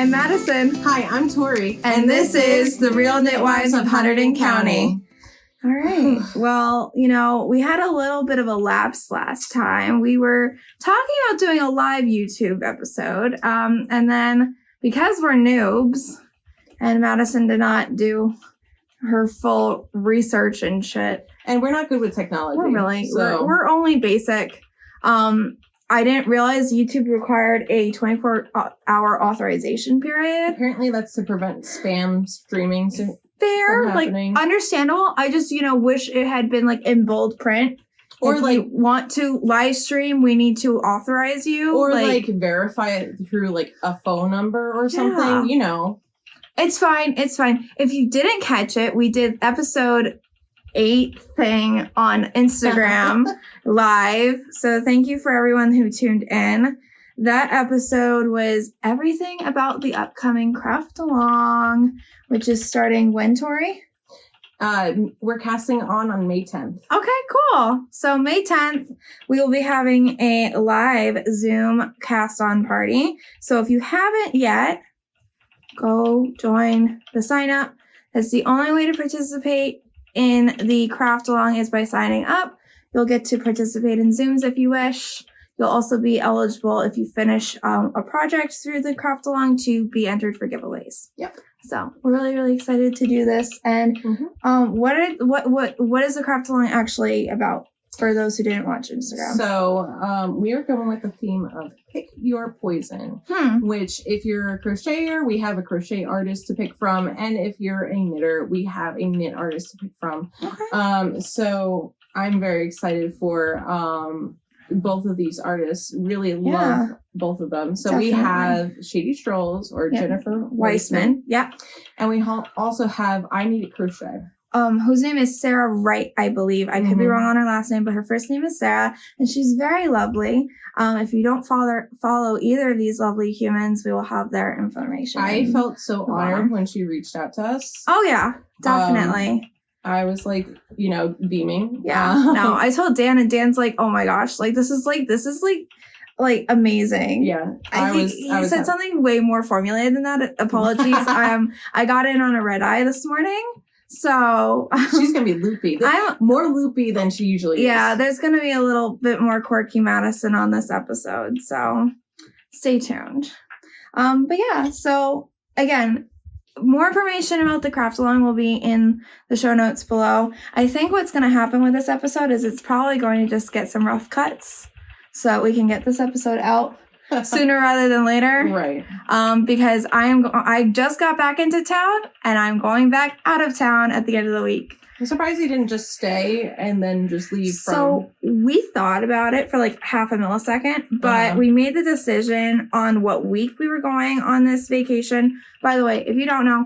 I'm Madison. Hi, I'm Tori. And this is The Real Knitwives of Hunterdon County. All right. Well, we had a little bit of a lapse last time. We were talking about doing a live YouTube episode. And then because we're noobs and Madison did not do her full research and shit. And we're not good with technology. We're only basic. I didn't realize YouTube required a 24-hour authorization period. Apparently that's to prevent spam streaming. Fair, understandable. I just, wish it had been in bold print. Or if you want to live stream, we need to authorize you. Or verify it through a phone number or something, It's fine. If you didn't catch it, we did episode 8 thing on Instagram live. So thank you for everyone who tuned in. That episode was everything about the upcoming craft along, which is starting when, Tori? We're casting on May 10th. Okay, cool. So May 10th, we will be having a live Zoom cast on party. So if you haven't yet, go join the sign up. That's the only way to participate in the craft along is by signing up. You'll get to participate in Zooms if you wish. You'll also be eligible if you finish a project through the craft along to be entered for giveaways. Yep. So we're really, really excited to do this. And what is the craft along actually about for those who didn't watch Instagram? So we are going with the theme of pick your poison, which if you're a crocheter, we have a crochet artist to pick from. And if you're a knitter, we have a knit artist to pick from. Okay. So I'm very excited for both of these artists. Really love both of them. So we have Shady Strolls or Jennifer Weissman. Yeah. And we also have I Need a Crochet. Whose name is Sarah Wright, I believe. I could be wrong on her last name, but her first name is Sarah, and she's very lovely. If you don't follow either of these lovely humans, we will have their information. I felt so honored when she reached out to us. Oh yeah, definitely. I was beaming. Yeah. No, I told Dan, and Dan's like, "Oh my gosh, this is amazing." Yeah. He said something way more formulated than that. Apologies. I got in on a red eye this morning. So she's gonna be loopy. More loopy than she usually is. Yeah, there's gonna be a little bit more quirky Madison on this episode, so stay tuned. But yeah, so again, more information about the craft along will be in the show notes below. I think what's gonna happen with this episode is it's probably going to just get some rough cuts so that we can get this episode out sooner rather than later. Right. Because I just got back into town and I'm going back out of town at the end of the week. I'm surprised he didn't just stay and then just leave So we thought about it for half a millisecond, but we made the decision on what week we were going on this vacation. By the way, if you don't know,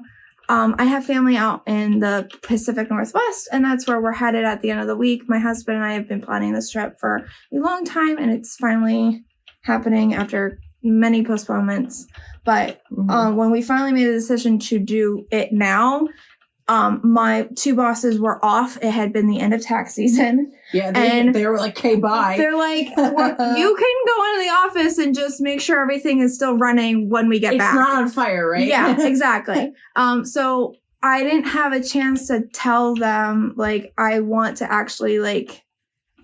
I have family out in the Pacific Northwest, and that's where we're headed at the end of the week. My husband and I have been planning this trip for a long time, and it's finally happening after many postponements. But when we finally made the decision to do it now, my 2 bosses were off. It had been the end of tax season. Yeah, they were like, "Okay, bye." They're like, "You can go into the office and just make sure everything is still running when we get back. It's not on fire, right?" Yeah, exactly. So I didn't have a chance to tell them I want to actually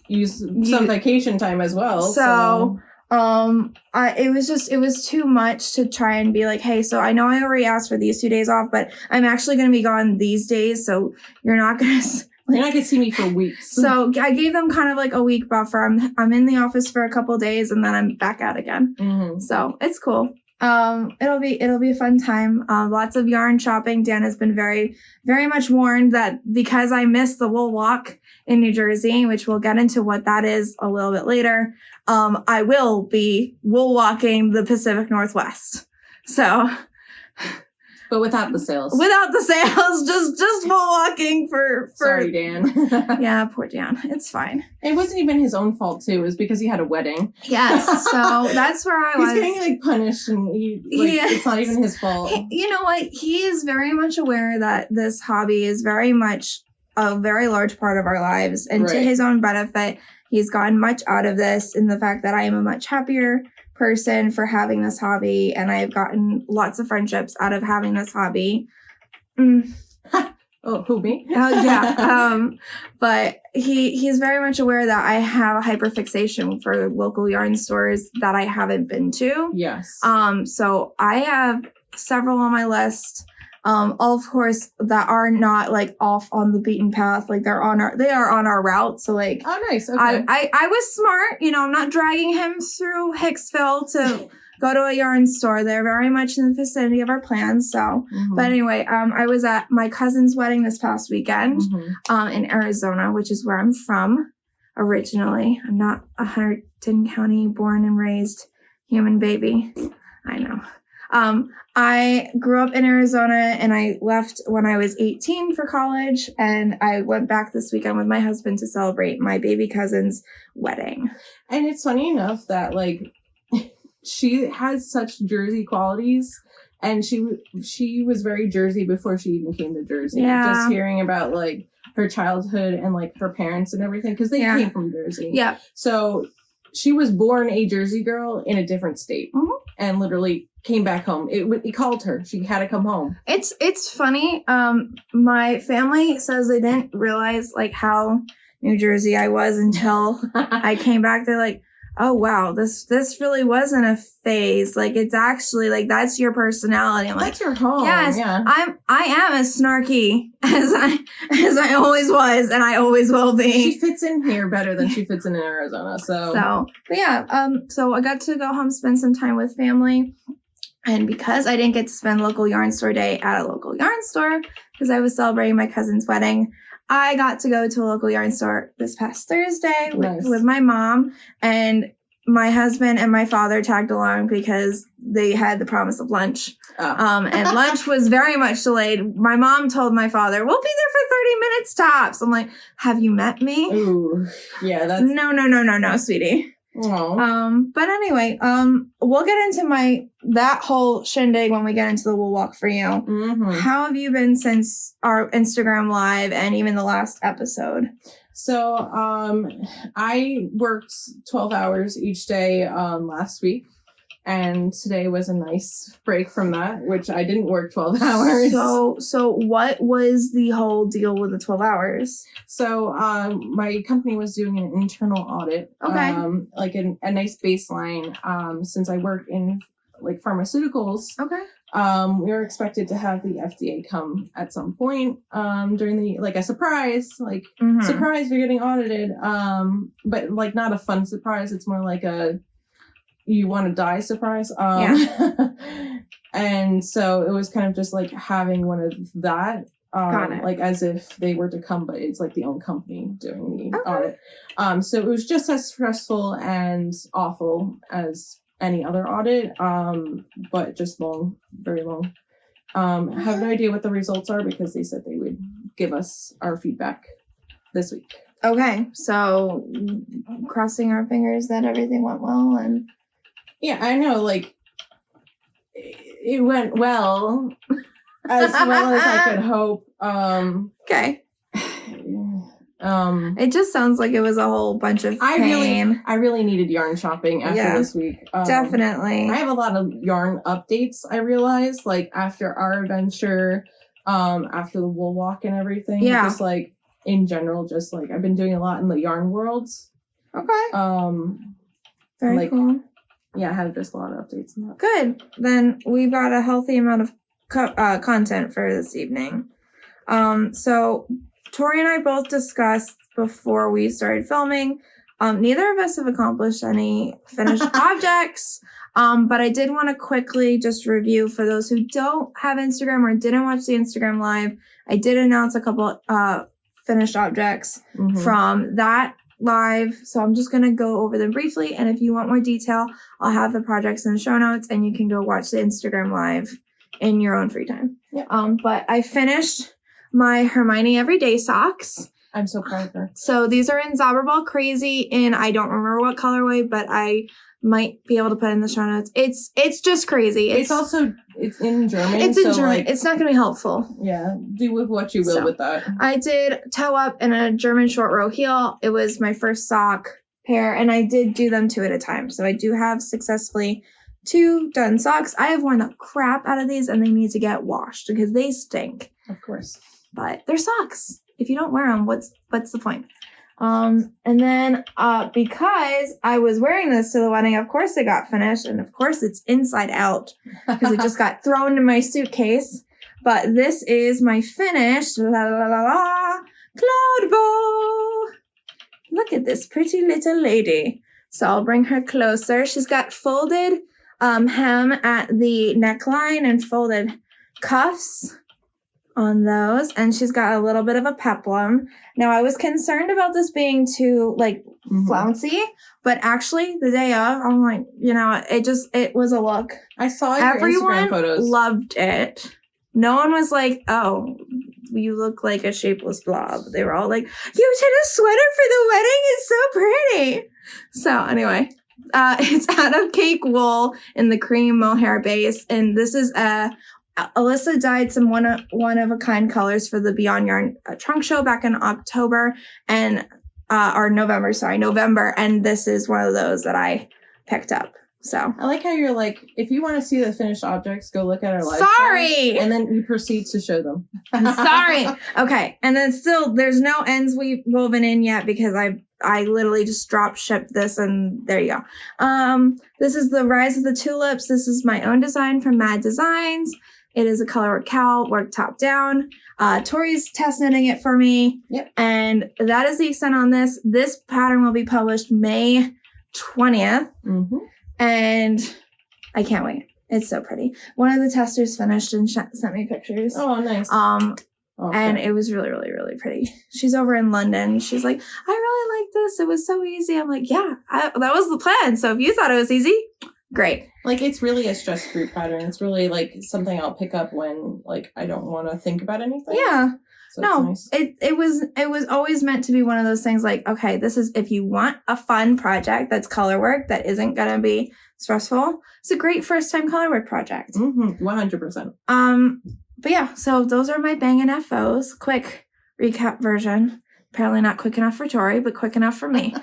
use some vacation time as well. So it was too much to try and be like, "Hey, so I know I already asked for these 2 days off, but I'm actually going to be gone these days, so you're not going to see me for weeks." So I gave them kind of a week buffer. I'm in the office for a couple days and then I'm back out again. So it's cool. It'll be a fun time. Lots of yarn shopping. Dan has been very, very much warned that because I missed the wool walk in New Jersey, which we'll get into what that is a little bit later, I will be wool walking the Pacific Northwest. So, but without the sales. Just wool walking for. Sorry, Dan. Yeah, poor Dan. It's fine. It wasn't even his own fault too. It was because he had a wedding. Yes, so that's where I was. He's getting punished, and it's not even his fault. You know what? He is very much aware that this hobby is very much a very large part of our lives, and to his own benefit, he's gotten much out of this in the fact that I am a much happier person for having this hobby, and I've gotten lots of friendships out of having this hobby. Oh, who, me? Oh, yeah. But he's very much aware that I have a hyperfixation for local yarn stores that I haven't been to. Yes. So I have several on my list. All of course that are not like off on the beaten path. Like they are on our route. So like, oh, nice. Okay. I was smart. You know, I'm not dragging him through Hicksville to go to a yarn store. They're very much in the vicinity of our plans. So, but anyway, I was at my cousin's wedding this past weekend, in Arizona, which is where I'm from originally. I'm not a Hunterdon County born and raised human baby. I know. I grew up in Arizona and I left when I was 18 for college, and I went back this weekend with my husband to celebrate my baby cousin's wedding. And it's funny enough that like she has such Jersey qualities, and she was very Jersey before she even came to Jersey. Yeah. Just hearing about like her childhood and like her parents and everything, because they came from Jersey. Yeah. So she was born a Jersey girl in a different state, and literally came back home. It called her. She had to come home. It's funny. My family says they didn't realize like how New Jersey I was until I came back. They're like, oh wow, this really wasn't a phase. Like it's actually like that's your personality. I'm like, that's your home. Yes, yeah. I am as snarky as I always was, and I always will be. She fits in here better than she fits in Arizona. So but yeah. So I got to go home, spend some time with family. And because I didn't get to spend local yarn store day at a local yarn store, because I was celebrating my cousin's wedding, I got to go to a local yarn store this past Thursday with my mom, and my husband and my father tagged along because they had the promise of lunch. And lunch was very much delayed. My mom told my father, we'll be there for 30 minutes tops. I'm like, have you met me? Ooh, yeah, that's... No, sweetie. Aww. But anyway, we'll get into that whole shindig when we get into the wool walk for you. How have you been since our Instagram live and even the last episode? So, I worked 12 hours each day, last week. And today was a nice break from that, which I didn't work 12 hours. So what was the whole deal with the 12 hours? So, my company was doing an internal audit. Okay. Like a nice baseline. Since I work in like pharmaceuticals. Okay. We were expected to have the FDA come at some point, during the, like a surprise, surprise, you're getting audited. But like not a fun surprise. It's more like a, you want to die surprise. And so it was kind of just like having one of that, like as if they were to come, but it's like the own company doing the audit. So it was just as stressful and awful as any other audit, but just long, very long. I have no idea what the results are because they said they would give us our feedback this week. Okay, so crossing our fingers that everything went well. And yeah, I know, like it went well, as well as I could hope. Okay. It just sounds like it was a whole bunch of pain. I really needed yarn shopping after this week. Definitely. I have a lot of yarn updates, I realized, like after our adventure, after the wool walk and everything. Yeah. Just like in general, just like I've been doing a lot in the yarn worlds. Okay. Very cool. Yeah, I have just a lot of updates on that. Good. Then we've got a healthy amount of content for this evening. So Tori and I both discussed before we started filming. Neither of us have accomplished any finished objects. But I did want to quickly just review for those who don't have Instagram or didn't watch the Instagram live. I did announce a couple finished objects from that live. So I'm just going to go over them briefly. And if you want more detail, I'll have the projects in the show notes and you can go watch the Instagram live in your own free time. Yep. But I finished my Hermione Everyday socks. I'm so proud of her. So these are in Zauberball Crazy, and I don't remember what colorway, but I might be able to put in the show notes. It's just crazy. It's in German. It's in German. Like, it's not going to be helpful. Yeah, do with what you will with that. I did toe up in a German short row heel. It was my first sock pair, and I did do them 2 at a time. So I do have successfully 2 done socks. I have worn the crap out of these, and they need to get washed because they stink. Of course. But they're socks. If you don't wear them, what's the point? And then because I was wearing this to the wedding, of course it got finished, and of course it's inside out because it just got thrown in my suitcase. But this is my finished Cloudbow. Look at this pretty little lady. So I'll bring her closer. She's got folded hem at the neckline and folded cuffs on those, and she's got a little bit of a peplum. Now I was concerned about this being too flouncy, but actually the day of, I'm like, it was a look. I saw your Instagram photos. Loved it. No one was like, oh, you look like a shapeless blob. They were all like, you did a sweater for the wedding. It's so pretty. So anyway, it's out of cake wool in the cream mohair base, and this is Alyssa dyed some one of a kind colors for the Beyond Yarn trunk show back in October and November, and this is one of those that I picked up. So I like how you're like, if you want to see the finished objects, go look at our live. Sorry, and then you proceed to show them. Sorry. Okay, and then still, there's no ends woven in yet because I literally just drop shipped this, and there you go. This is the Rise of the Tulips. This is my own design from MADesigns. It is a colorwork cowl, worked top down. Tori's test knitting it for me. Yep. And that is the extent on this. This pattern will be published May 20th. Mm-hmm. And I can't wait. It's so pretty. One of the testers finished and sent me pictures. Oh, nice. Okay. And it was really, really, really pretty. She's over in London. She's like, I really like this. It was so easy. I'm like, yeah, that was the plan. So if you thought it was easy, great. Like, it's really a stress-free pattern. It's really like something I'll pick up when I don't want to think about anything. Yeah. So no, nice. it was always meant to be one of those things like, okay, this is if you want a fun project that's color work that isn't gonna be stressful. It's a great first time color work project. 100%. But yeah, so those are my Bangin FOs. Quick recap version. Apparently not quick enough for Tori, but quick enough for me.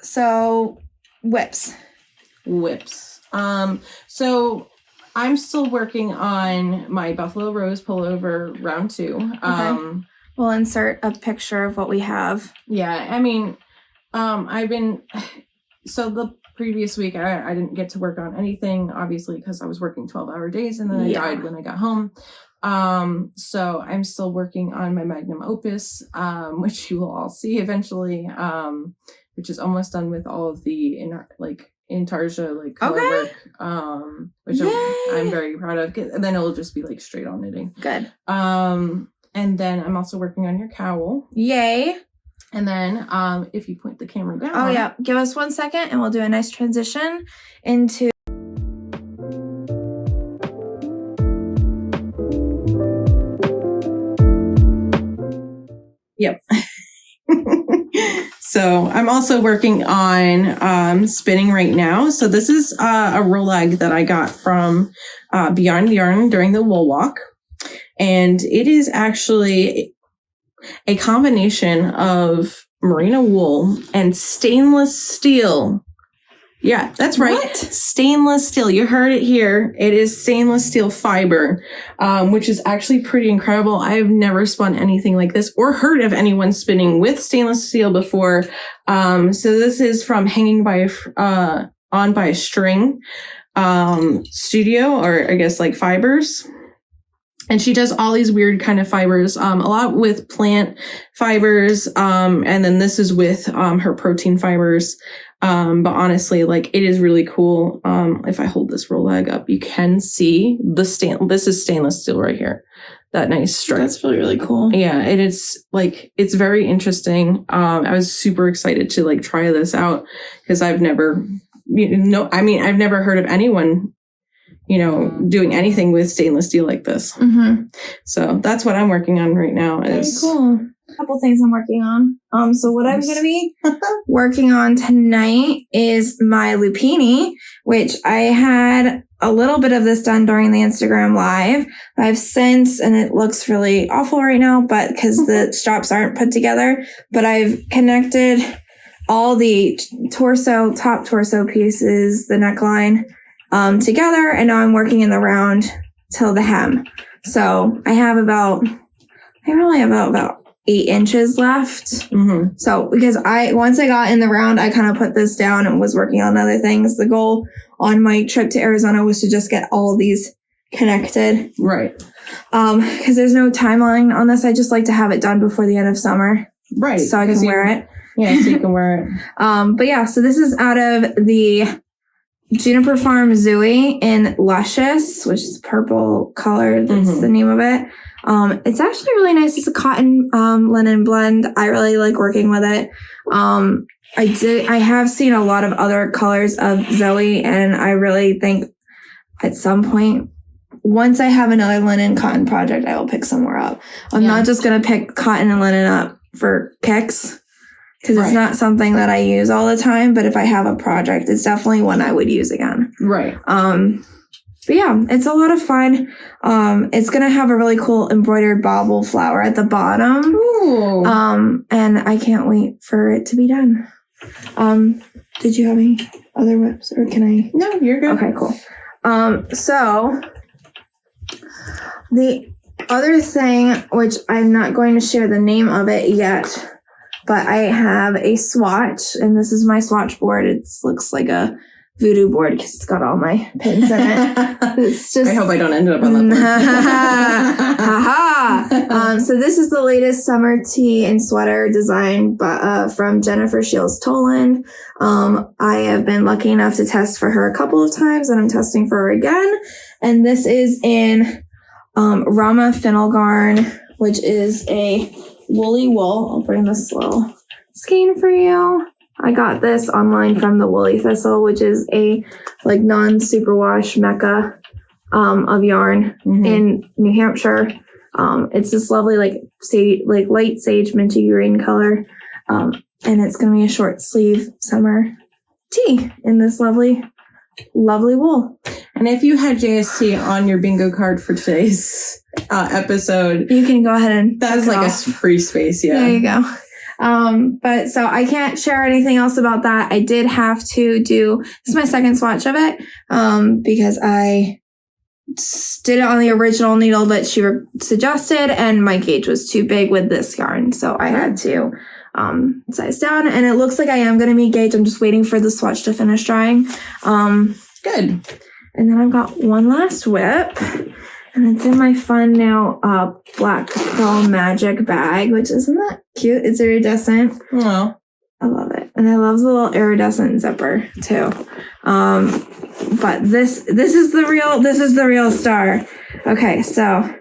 So WIPs. So I'm still working on my Buffalo Rose pullover round 2. Okay. We'll insert a picture of what we have. Yeah, I mean, so the previous week I didn't get to work on anything, obviously, because I was working 12-hour days, and then I died when I got home. So I'm still working on my magnum opus, which you will all see eventually, which is almost done with all of the Intarsia color work, which I'm very proud of. And then it'll just be straight on knitting. Good. And then I'm also working on your cowl. Yay. And then if you point the camera down. Oh yeah, give us 1 second and we'll do a nice transition into Yep. So I'm also working on spinning right now. So this is a rolag that I got from Beyond Yarn during the wool walk. And it is actually a combination of merino wool and stainless steel. Yeah, that's right. What? Stainless steel. You heard it here. It is stainless steel fiber, which is actually pretty incredible. I've never spun anything like this or heard of anyone spinning with stainless steel before. So this is from Hanging by On by a String studio, or I guess fibers. And she does all these weird kind of fibers, a lot with plant fibers. And then this is with her protein fibers. But honestly, it is really cool. If I hold this rolag up, you can see this is stainless steel right here. That nice stripe. That's really, really cool. Yeah, it is it's very interesting. I was super excited to try this out because I've never, I've never heard of anyone, doing anything with stainless steel like this. Mm-hmm. So that's what I'm working on right now. Very cool. A couple things I'm working on. So what I'm going to be working on tonight is my Lupiini, which I had a little bit of this done during the Instagram live. I've since, and it looks really awful right now, but because the straps aren't put together, but I've connected all the top torso pieces, the neckline, together. And now I'm working in the round till the hem. So I only have about 8 inches left. Mm-hmm. So because once I got in the round, I kind of put this down and was working on other things. The goal on my trip to Arizona was to just get all these connected. Right. Because there's no timeline on this. I just like to have it done before the end of summer. Right. So I can wear it. Yeah, so you can wear it. But yeah, so this is out of the Juniper Farm Zooey in Luscious, which is purple color. That's the name of it. It's actually really nice. It's a cotton linen blend. I really like working with it. I have seen a lot of other colors of Zooey, and I really think at some point, once I have another linen cotton project, I will pick somewhere up. I'm not just going to pick cotton and linen up for kicks, because it's not something that I use all the time. But if I have a project, it's definitely one I would use again. Right. But yeah, it's a lot of fun. It's going to have a really cool embroidered bauble flower at the bottom. Ooh. And I can't wait for it to be done. Did you have any other whips, or can I? No, you're good. Okay, cool. So the other thing, which I'm not going to share the name of it yet, but I have a swatch, and this is my swatch board. It looks like a voodoo board because it's got all my pins in it. It's just. I hope I don't end up on that. So this is the latest summer tee and sweater design, from Jennifer Shiels Toland. I have been lucky enough to test for her a couple of times, and I'm testing for her again. And this is in Rauma Finullgarn, which is a woolly wool. I'll bring this little skein for you. I got this online from the Woolly Thistle, which is a non-superwash mecca of yarn in New Hampshire. It's this lovely light sage minty green color, and it's going to be a short sleeve summer tee in this lovely wool. And if you had JST on your bingo card for today's episode, you can go ahead and that's like a free space. Yeah, there you go. But so I can't share anything else about that. I did have to this is my second swatch of it, because I did it on the original needle that she suggested, and my gauge was too big with this yarn. So I had to, size down, and it looks like I am going to meet gauge. I'm just waiting for the swatch to finish drying. Good. And then I've got one last whip. And it's in my fun now Black Pearl Magic bag, which isn't that cute? It's iridescent. Oh, I love it. And I love the little iridescent zipper too. But this is the real star. Okay, so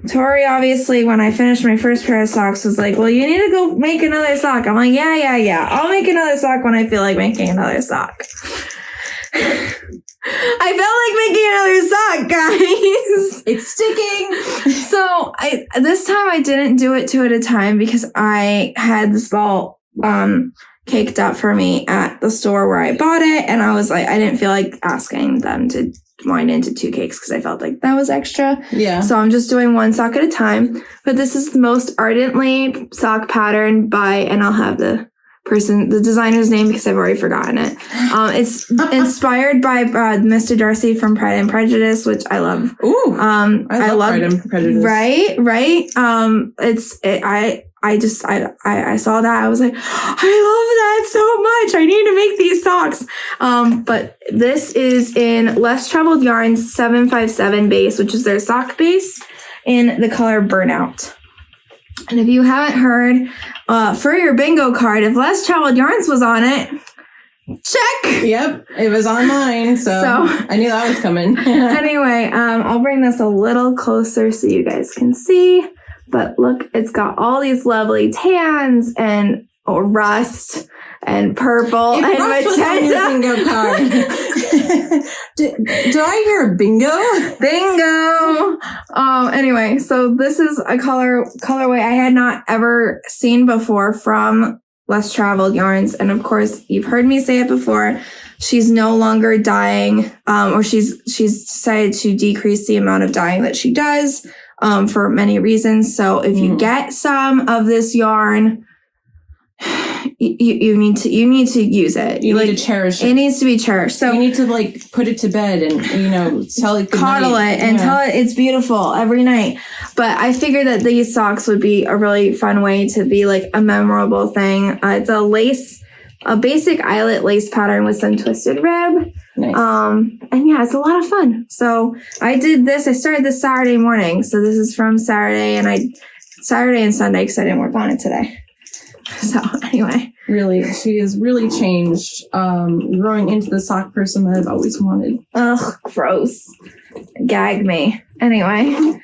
Tori obviously, when I finished my first pair of socks, was like, well, you need to go make another sock. I'm like, yeah. I'll make another sock when I feel like making another sock. I felt like making another sock, guys. It's sticking. So this time I didn't do it 2 at a time because I had this ball caked up for me at the store where I bought it, and I was like, I didn't feel like asking them to wind into 2 cakes because I felt like that was extra. Yeah. So I'm just doing 1 sock at a time. But this is the most Ardently sock pattern by, and I'll have the designer's name because I've already forgotten it. It's inspired by Mr. Darcy from Pride and Prejudice, which I love. Ooh, I love Pride and Prejudice. Right. I saw that. I was like, I love that so much. I need to make these socks. But this is in Less Traveled Yarns 757 base, which is their sock base in the color Burnout. And if you haven't heard, for your bingo card, if Less Traveled Yarns was on it, check. Yep, it was on mine, so I knew that was coming. Anyway, I'll bring this a little closer so you guys can see. But look, it's got all these lovely tans and rust and purple and magenta. Bingo card. Did I hear bingo? Bingo. Anyway, so this is a colorway I had not ever seen before from Less Traveled Yarns, and of course you've heard me say it before. She's no longer dyeing, or she's decided to decrease the amount of dyeing that she does, for many reasons. So if you get some of this yarn, you need to use it. You need to cherish it. It needs to be cherished. So you need to like put it to bed and tell it good coddle night. it and tell it it's beautiful every night. But I figured that these socks would be a really fun way to be like a memorable thing. It's a basic eyelet lace pattern with some twisted rib. Nice. And yeah, it's a lot of fun. So I did this. I started this Saturday morning. So this is from Saturday and Sunday because I didn't work on it today. So anyway. Really, she has really changed, growing into the sock person that I've always wanted. Ugh, gross. Gag me. Anyway,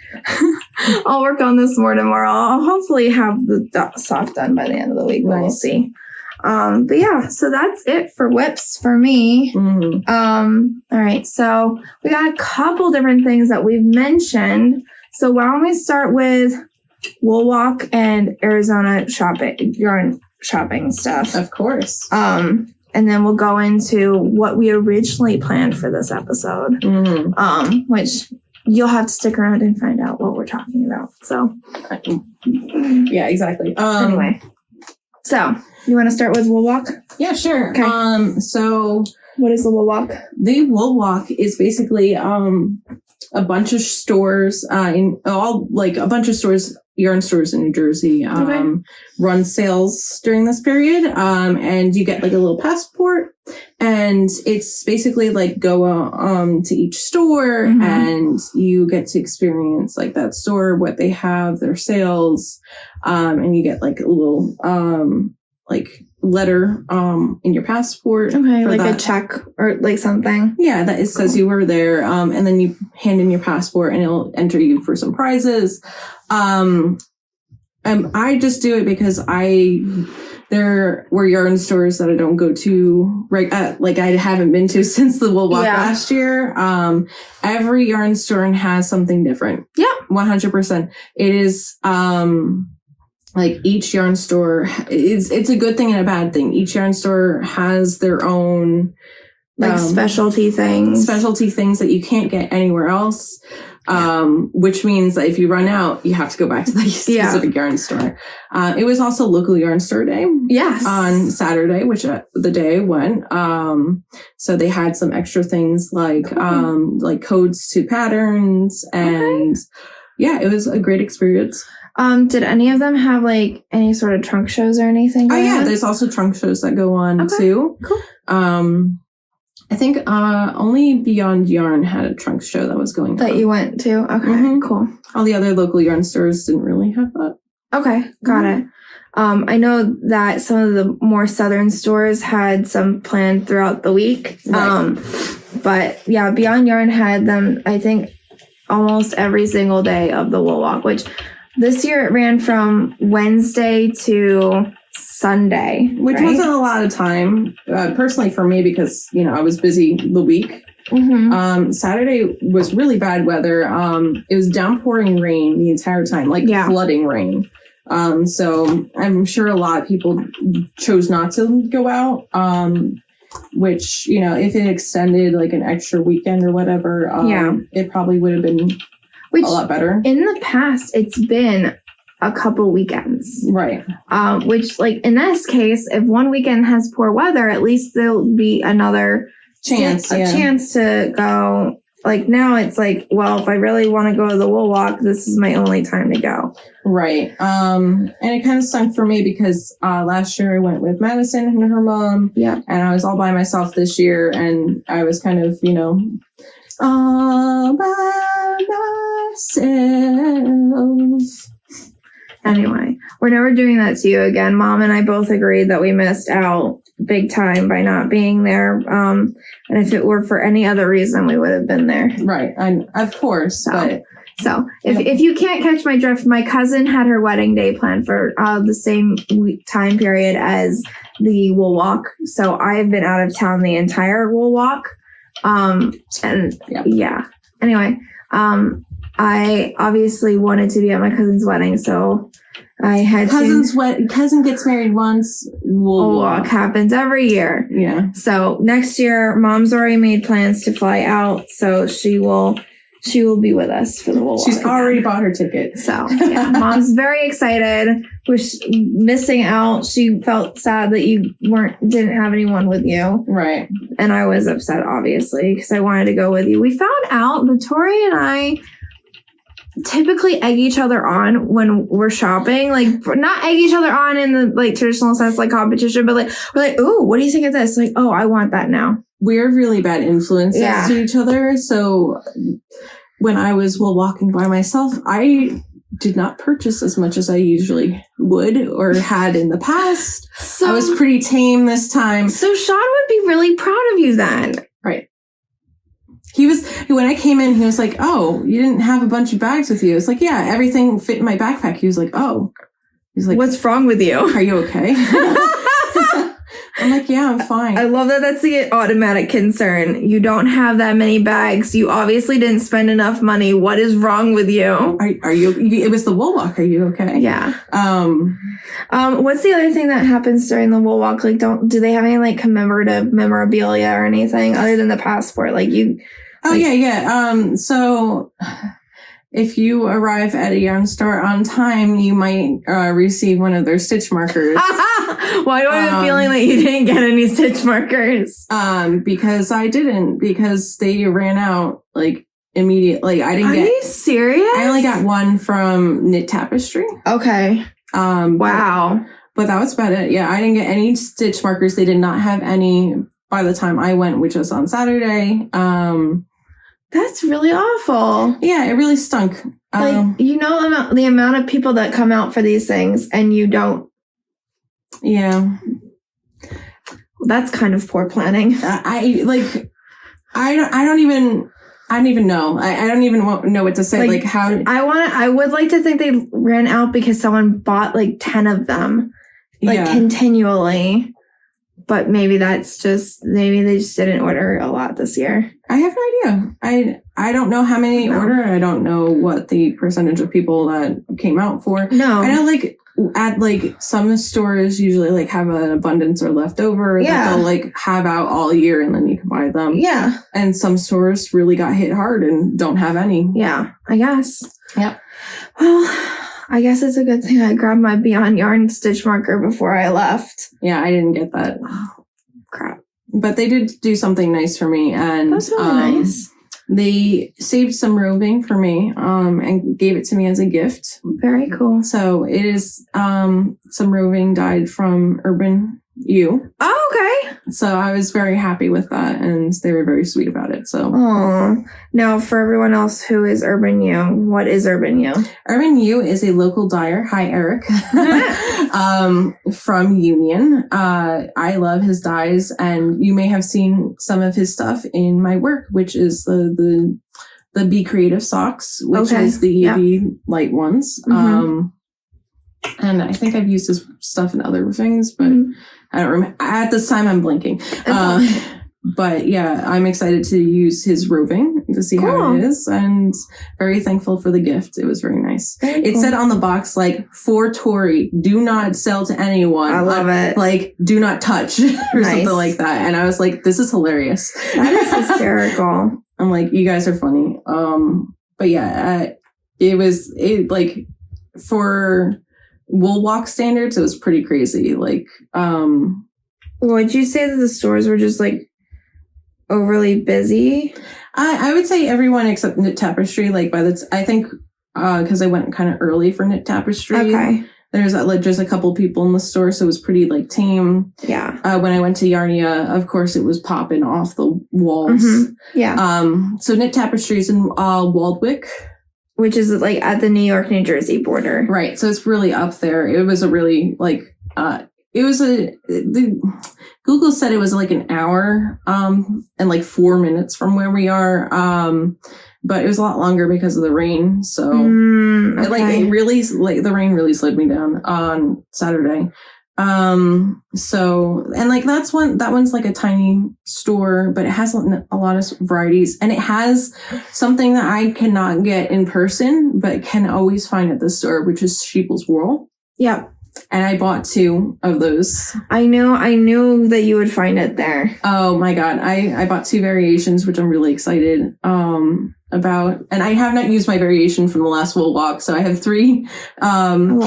I'll work on this more tomorrow. I'll hopefully have the sock done by the end of the week. Nice. We'll see. But yeah, so that's it for WIPs for me. Mm-hmm. All right, so we got a couple different things that we've mentioned. So why don't we start with Wool Walk and Arizona yarn shopping stuff? Of course. And then we'll go into what we originally planned for this episode. Mm-hmm. Which you'll have to stick around and find out what we're talking about. So yeah, exactly. Anyway. So you want to start with Wool Walk? Yeah, sure. Okay. So what is the Wool Walk? The Wool Walk is basically a bunch of stores yarn stores in New Jersey run sales during this period, and you get like a little passport, and it's basically like go to each store, mm-hmm. and you get to experience like that store, what they have, their sales, and you get like a little like letter in your passport. Okay, like a check or like something. Yeah, that it says you were there, and then you hand in your passport and it'll enter you for some prizes. I just do it because there were yarn stores that I don't go to like I haven't been to since the Wool Walk last year. Every yarn store has something different. Yeah, 100%. It is like each yarn store, it's a good thing and a bad thing. Each yarn store has their own like specialty things that you can't get anywhere else. Which means that if you run out, you have to go back to the specific yarn store. It was also local yarn store day. Yes. On Saturday, which the day I went. So they had some extra things like codes to patterns, and yeah, it was a great experience. Did any of them have like any sort of trunk shows or anything? There's also trunk shows that go on too. Cool. I think only Beyond Yarn had a trunk show that was going on. That you went to? Okay, mm-hmm. Cool. All the other local yarn stores didn't really have that. Okay, got it. I know that some of the more southern stores had some planned throughout the week. Right. But yeah, Beyond Yarn had them, I think, almost every single day of the Wool Walk, which this year it ran from Wednesday to Sunday, which wasn't a lot of time personally for me because I was busy the week. Mm-hmm. Saturday was really bad weather. It was downpouring rain the entire time, flooding rain. So I'm sure a lot of people chose not to go out. Which if it extended like an extra weekend or whatever, it probably would have been a lot better. In the past, it's been a couple weekends. Right. Which, like, in this case, if one weekend has poor weather, at least there'll be another chance to go. Like, now it's like, well, if I really want to go to the Wool Walk, this is my only time to go. Right. And it kind of stunk for me because last year I went with Madison and her mom. Yeah. And I was all by myself this year, and I was kind of, all by myself. Anyway, we're never doing that to you again. Mom and I both agreed that we missed out big time by not being there. And if it were for any other reason, we would have been there. Right. And of course. So if you can't catch my drift, my cousin had her wedding day planned for the same time period as the Wool Walk. So I have been out of town the entire Wool Walk. Anyway, I obviously wanted to be at my cousin's wedding, so I had cousin gets married once. Wool Walk happens every year. Yeah. So next year, Mom's already made plans to fly out, so she will she will be with us for the wool walk. She's already bought her ticket. So, yeah, Mom's very excited. Was missing out. She felt sad that you didn't have anyone with you. Right. And I was upset, obviously, because I wanted to go with you. We found out that Tori and I typically egg each other on when we're shopping. Like, not egg each other on in the like traditional sense, like competition, but like we're like, ooh, what do you think of this? Like, oh, I want that now. We're really bad influences to each other. So when I was walking by myself, I did not purchase as much as I usually would or had in the past. So I was pretty tame this time. So Sean would be really proud of you then. Right. When I came in, he was like, oh, you didn't have a bunch of bags with you. I was like, yeah, everything fit in my backpack. He was like, oh. He's like, what's wrong with you? Are you okay? I'm like, yeah, I'm fine. I love that that's the automatic concern. You don't have that many bags. You obviously didn't spend enough money. What is wrong with you? Are you? It was the wool walk. Are you okay? Yeah. What's the other thing that happens during the wool walk? Like, do they have any like commemorative memorabilia or anything other than the passport? Like you. Oh, like, yeah. So if you arrive at a yarn store on time, you might receive one of their stitch markers. Why do I have a feeling that you didn't get any stitch markers? Because I didn't, because they ran out like immediately. I didn't Are you serious? I only got one from Knit Tapestry. Okay. Wow. But that was about it. Yeah, I didn't get any stitch markers. They did not have any by the time I went, which was on Saturday. That's really awful. Yeah, it really stunk. Like, the amount of people that come out for these things and you don't. Yeah. That's kind of poor planning. I don't even know. I don't even know what to say. Like how I would like to think they ran out because someone bought like 10 of them, continually. But maybe they just didn't order a lot this year. I have no idea. I don't know how many order. I don't know what the percentage of people that came out for. No. I know like at like some stores usually like have an abundance or leftover that they'll like have out all year and then you can buy them. Yeah. And some stores really got hit hard and don't have any. Yeah, I guess. Yep. Well, I guess it's a good thing I grabbed my Beyond Yarn stitch marker before I left. Yeah, I didn't get that. Oh, crap. But they did do something nice for me. And that's really nice. They saved some roving for me and gave it to me as a gift. Very cool. So it is some roving dyed from Urban U. Oh, okay. So I was very happy with that, and they were very sweet about it. So, now for everyone else who is Urban U, what is Urban U? Urban U is a local dyer. Hi, Eric, from Union. I love his dyes, and you may have seen some of his stuff in my work, which is the Be Creative socks, which is the EYB light ones. Mm-hmm. And I think I've used his stuff in other things, but I don't remember. At this time, I'm blanking. But yeah, I'm excited to use his roving to see how it is, and very thankful for the gift. It was very nice. It said on the box, like, for Tori, do not sell to anyone. I love it. Like, do not touch or something like that. And I was like, this is hilarious. That is hysterical. I'm like, you guys are funny. But yeah, for wool walk standards, it was pretty crazy. Like, would you say that the stores were just like overly busy? I would say everyone except Knit Tapestry. Like I think because I went kind of early for Knit Tapestry. Okay. There's like just a couple people in the store, so it was pretty like tame. Yeah. When I went to Yarnia, of course, it was popping off the walls. Mm-hmm. Yeah. So Knit Tapestry is in Waldwick, which is like at the New York, New Jersey border. Right. So it's really up there. It was a really like, Google said it was like an hour, and like 4 minutes from where we are. But it was a lot longer because of the rain. So the rain really slowed me down on Saturday. So, and like that one's like a tiny store, but it has a lot of varieties, and it has something that I cannot get in person, but can always find at the store, which is Scheepjes Whirl. Yeah. And I bought 2 of those. I knew that you would find it there. Oh my god. I bought 2 variations, which I'm really excited about. And I have not used my variation from the last wool walk, so I have 3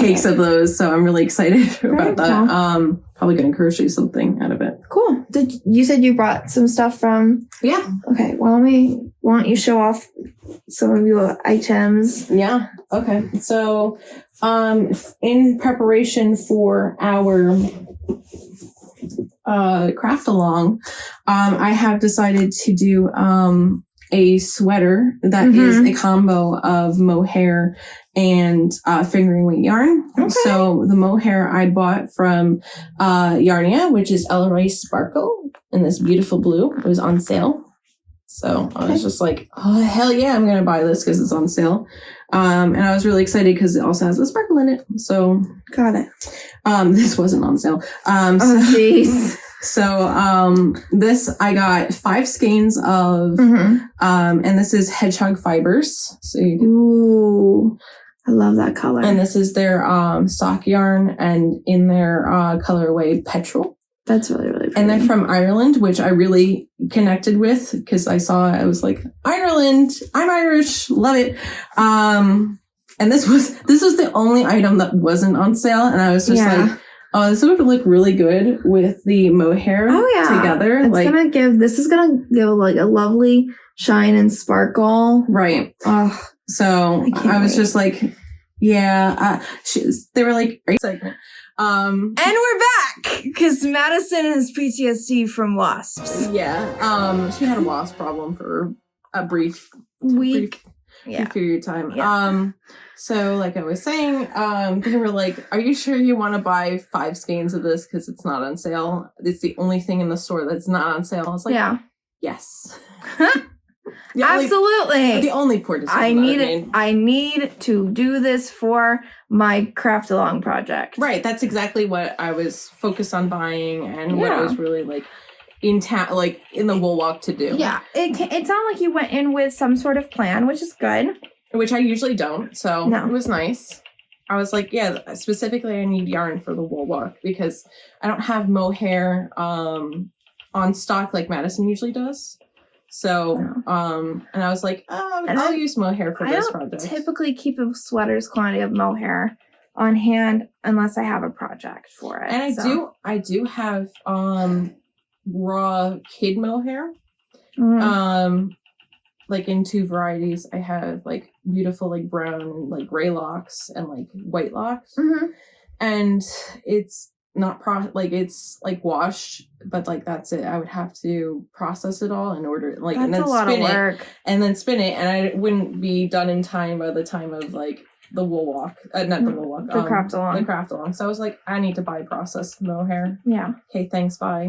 cakes of those, so I'm really excited about that. Cool. Probably gonna crochet something out of it. Cool. You said you brought some stuff from? Yeah. Okay. Why don't you show off some of your items? Yeah. Okay. So, in preparation for our craft along, I have decided to do a sweater that is a combo of mohair and fingering weight yarn. Okay. So the mohair I bought from Yarnia, which is EYB Sparkle, in this beautiful blue. It was on sale. So I was just like, oh, hell yeah, I'm going to buy this because it's on sale. And I was really excited because it also has the sparkle in it. So got it. This wasn't on sale. Oh, jeez. So this I got 5 skeins of, and this is Hedgehog fibers. So Ooh, I love that color. And this is their sock yarn, and in their colorway Petrol. That's really, really pretty. And they're from Ireland, which I really connected with because I was like, Ireland, I'm Irish, love it. And this was the only item that wasn't on sale, and I was just like, oh, this would look really good with the mohair together. This is gonna give like a lovely shine and sparkle. Right. Oh, so I was just like, yeah. They were like, great segment. And we're back because Madison has PTSD from wasps. Yeah. She had a wasp problem for a brief week. Period of time. Yeah. So like I was saying, they were like, are you sure you want to buy 5 skeins of this because it's not on sale? It's the only thing in the store that's not on sale. I was like, yes. Absolutely. The only poor decision I need to do this for my craft along project. Right. That's exactly what I was focused on buying and what I was really like in the wool walk to do. Yeah. It sounded like you went in with some sort of plan, which is good. Which I usually don't. So it was nice. I was like, yeah, specifically I need yarn for the wool walk because I don't have mohair on stock like Madison usually does. So, and I was like, I'll use mohair for this project. I don't typically keep a sweater's quantity of mohair on hand unless I have a project for it. And I do have raw kid mohair. Like in 2 varieties. I have like beautiful like brown and like gray locks and like white locks. And it's not it's like wash, but like that's it. I would have to process it all in order like that's and then a lot spin of work. And then spin it, and I wouldn't be done in time by the time of like the wool walk, not the wool walk, the craft along. So I was like, I need to buy processed mohair. Yeah. Okay, thanks, bye.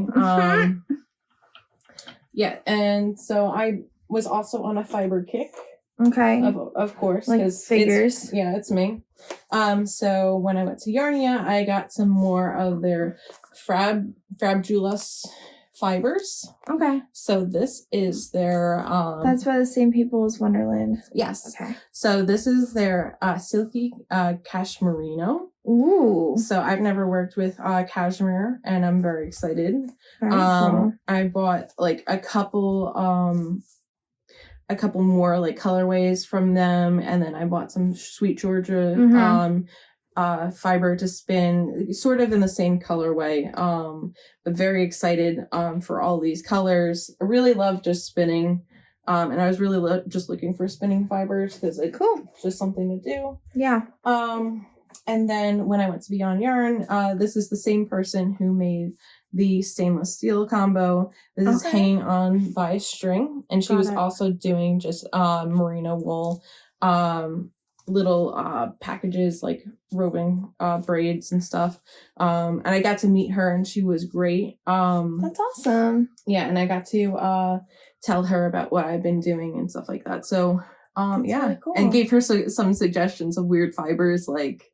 Yeah, and so I was also on a fiber kick. Okay. Of course. Like figures. It's me. So when I went to Yarnia, I got some more of their Frabjous fibers. Okay. So this is their that's by the same people as Wonderland. Yes. Okay. So this is their Silky Cashmerino. Ooh. So I've never worked with cashmere, and I'm very excited. Very cool. I bought like a couple more like colorways from them, and then I bought some Sweet Georgia fiber to spin, sort of in the same colorway. But very excited for all these colors. I really love just spinning, and I was really just looking for spinning fibers because it's just something to do. Yeah. And then when I went to Beyond Yarn, this is the same person who made the stainless steel combo. This is hanging on by a string, and she was also doing just merino wool little packages like roving braids and stuff. And I got to meet her, and she was great. That's awesome. Yeah, and I got to tell her about what I've been doing and stuff like that. So really cool. And gave her some suggestions of weird fibers like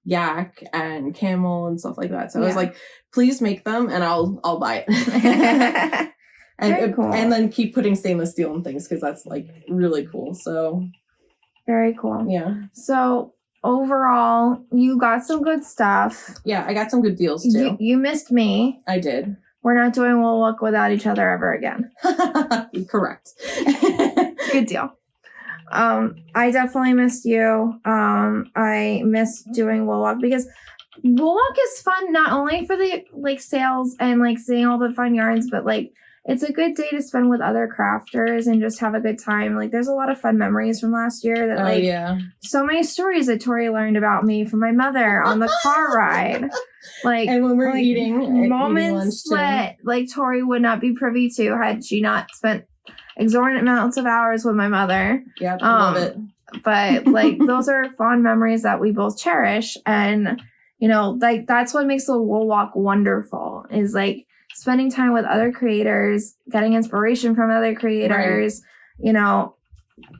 yak and camel and stuff like that. So I was like, please make them and I'll buy it. And then keep putting stainless steel and things because that's like really cool. So very cool. Yeah. So overall, you got some good stuff. Yeah, I got some good deals too. You missed me. I did. We're not doing Wool Walk without each other ever again. Correct. Good deal. I definitely missed you. I missed doing Wool Walk because Wool Walk is fun not only for the like sales and like seeing all the fun yarns, but like it's a good day to spend with other crafters and just have a good time. Like there's a lot of fun memories from last year that so many stories that Tori learned about me from my mother on the car ride. Like, and when we're eating moments that like Tori would not be privy to had she not spent exorbitant amounts of hours with my mother. Yep, love it. But like those are fond memories that we both cherish, and you know, like that's what makes the Wool Walk wonderful is like spending time with other creators, getting inspiration from other creators, you know,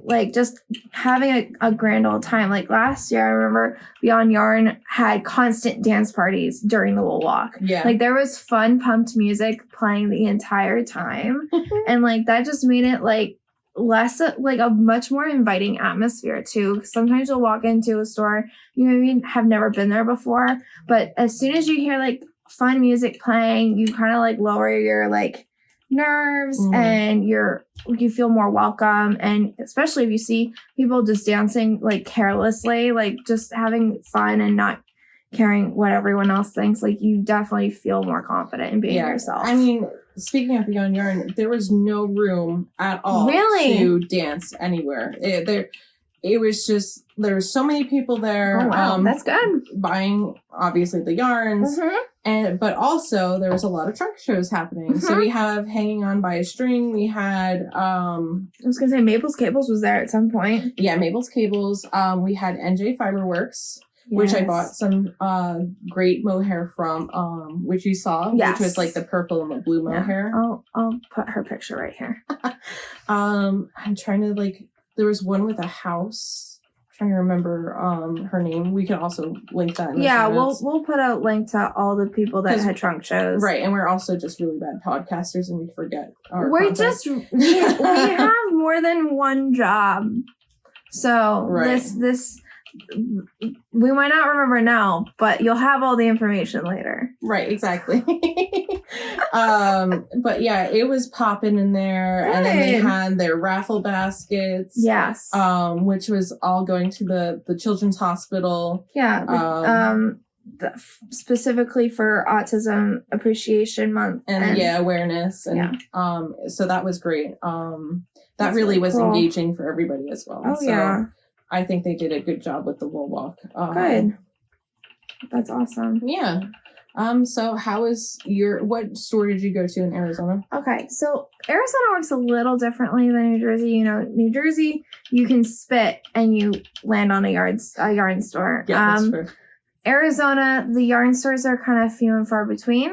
like just having a grand old time. Like last year, I remember Beyond Yarn had constant dance parties during the Wool Walk. Yeah. Like there was fun, pumped music playing the entire time. And like that just made it like less like a much more inviting atmosphere too. Sometimes you'll walk into a store, you maybe have never been there before, but as soon as you hear like fun music playing, you kind of like lower your like nerves and you feel more welcome. And especially if you see people just dancing like carelessly, like just having fun and not caring what everyone else thinks, like you definitely feel more confident in being yourself. I mean, speaking of Beyond Yarn, there was no room at all to dance anywhere. It was just, there were so many people there. Oh, wow. That's good. Buying, obviously, the yarns. But also, there was a lot of trunk shows happening. So we have Hanging On by a String. We had... I was going to say Mabel's Cables was there at some point. Yeah, Mabel's Cables. We had NJ Fiberworks, which I bought some great mohair from, which you saw, which was like the purple and the blue mohair. I'll put her picture right here. I'm trying to like... There was one with a house. I'm trying to remember her name. We can also link that in the show notes. we'll put a link to all the people that had trunk shows. Right, and we're also just really bad podcasters and we forget our we content. we have more than one job. So this we might not remember now, but you'll have all the information later. Right, exactly. But yeah, it was popping in there. Good. And then they had their raffle baskets. Yes. Which was all going to the Children's Hospital. Yeah. Specifically for Autism Appreciation Month. And awareness. And so that was great. That really was cool. Engaging for everybody as well. Oh, so I think they did a good job with the Wool Walk. Good. That's awesome. Yeah. So how is what store did you go to in Arizona? Okay, so Arizona works a little differently than New Jersey. You know, New Jersey, you can spit and you land on a yarn store. Yeah, that's true. Arizona, the yarn stores are kind of few and far between.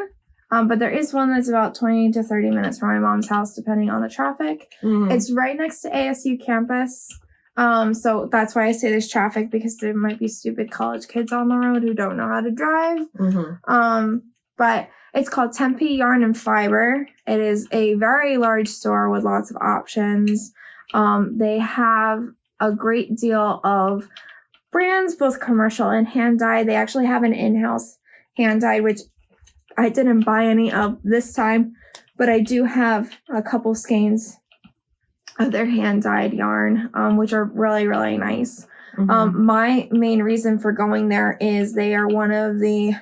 But there is one that's about 20 to 30 minutes from my mom's house, depending on the traffic. It's right next to ASU campus. So that's why I say there's traffic, because there might be stupid college kids on the road who don't know how to drive. But it's called Tempe Yarn and Fiber. It is a very large store with lots of options. They have a great deal of brands, both commercial and hand dyed. They actually have an in-house hand dyed, which I didn't buy any of this time, but I do have a couple skeins of their hand-dyed yarn, which are really, really nice. My main reason for going there is they are one of the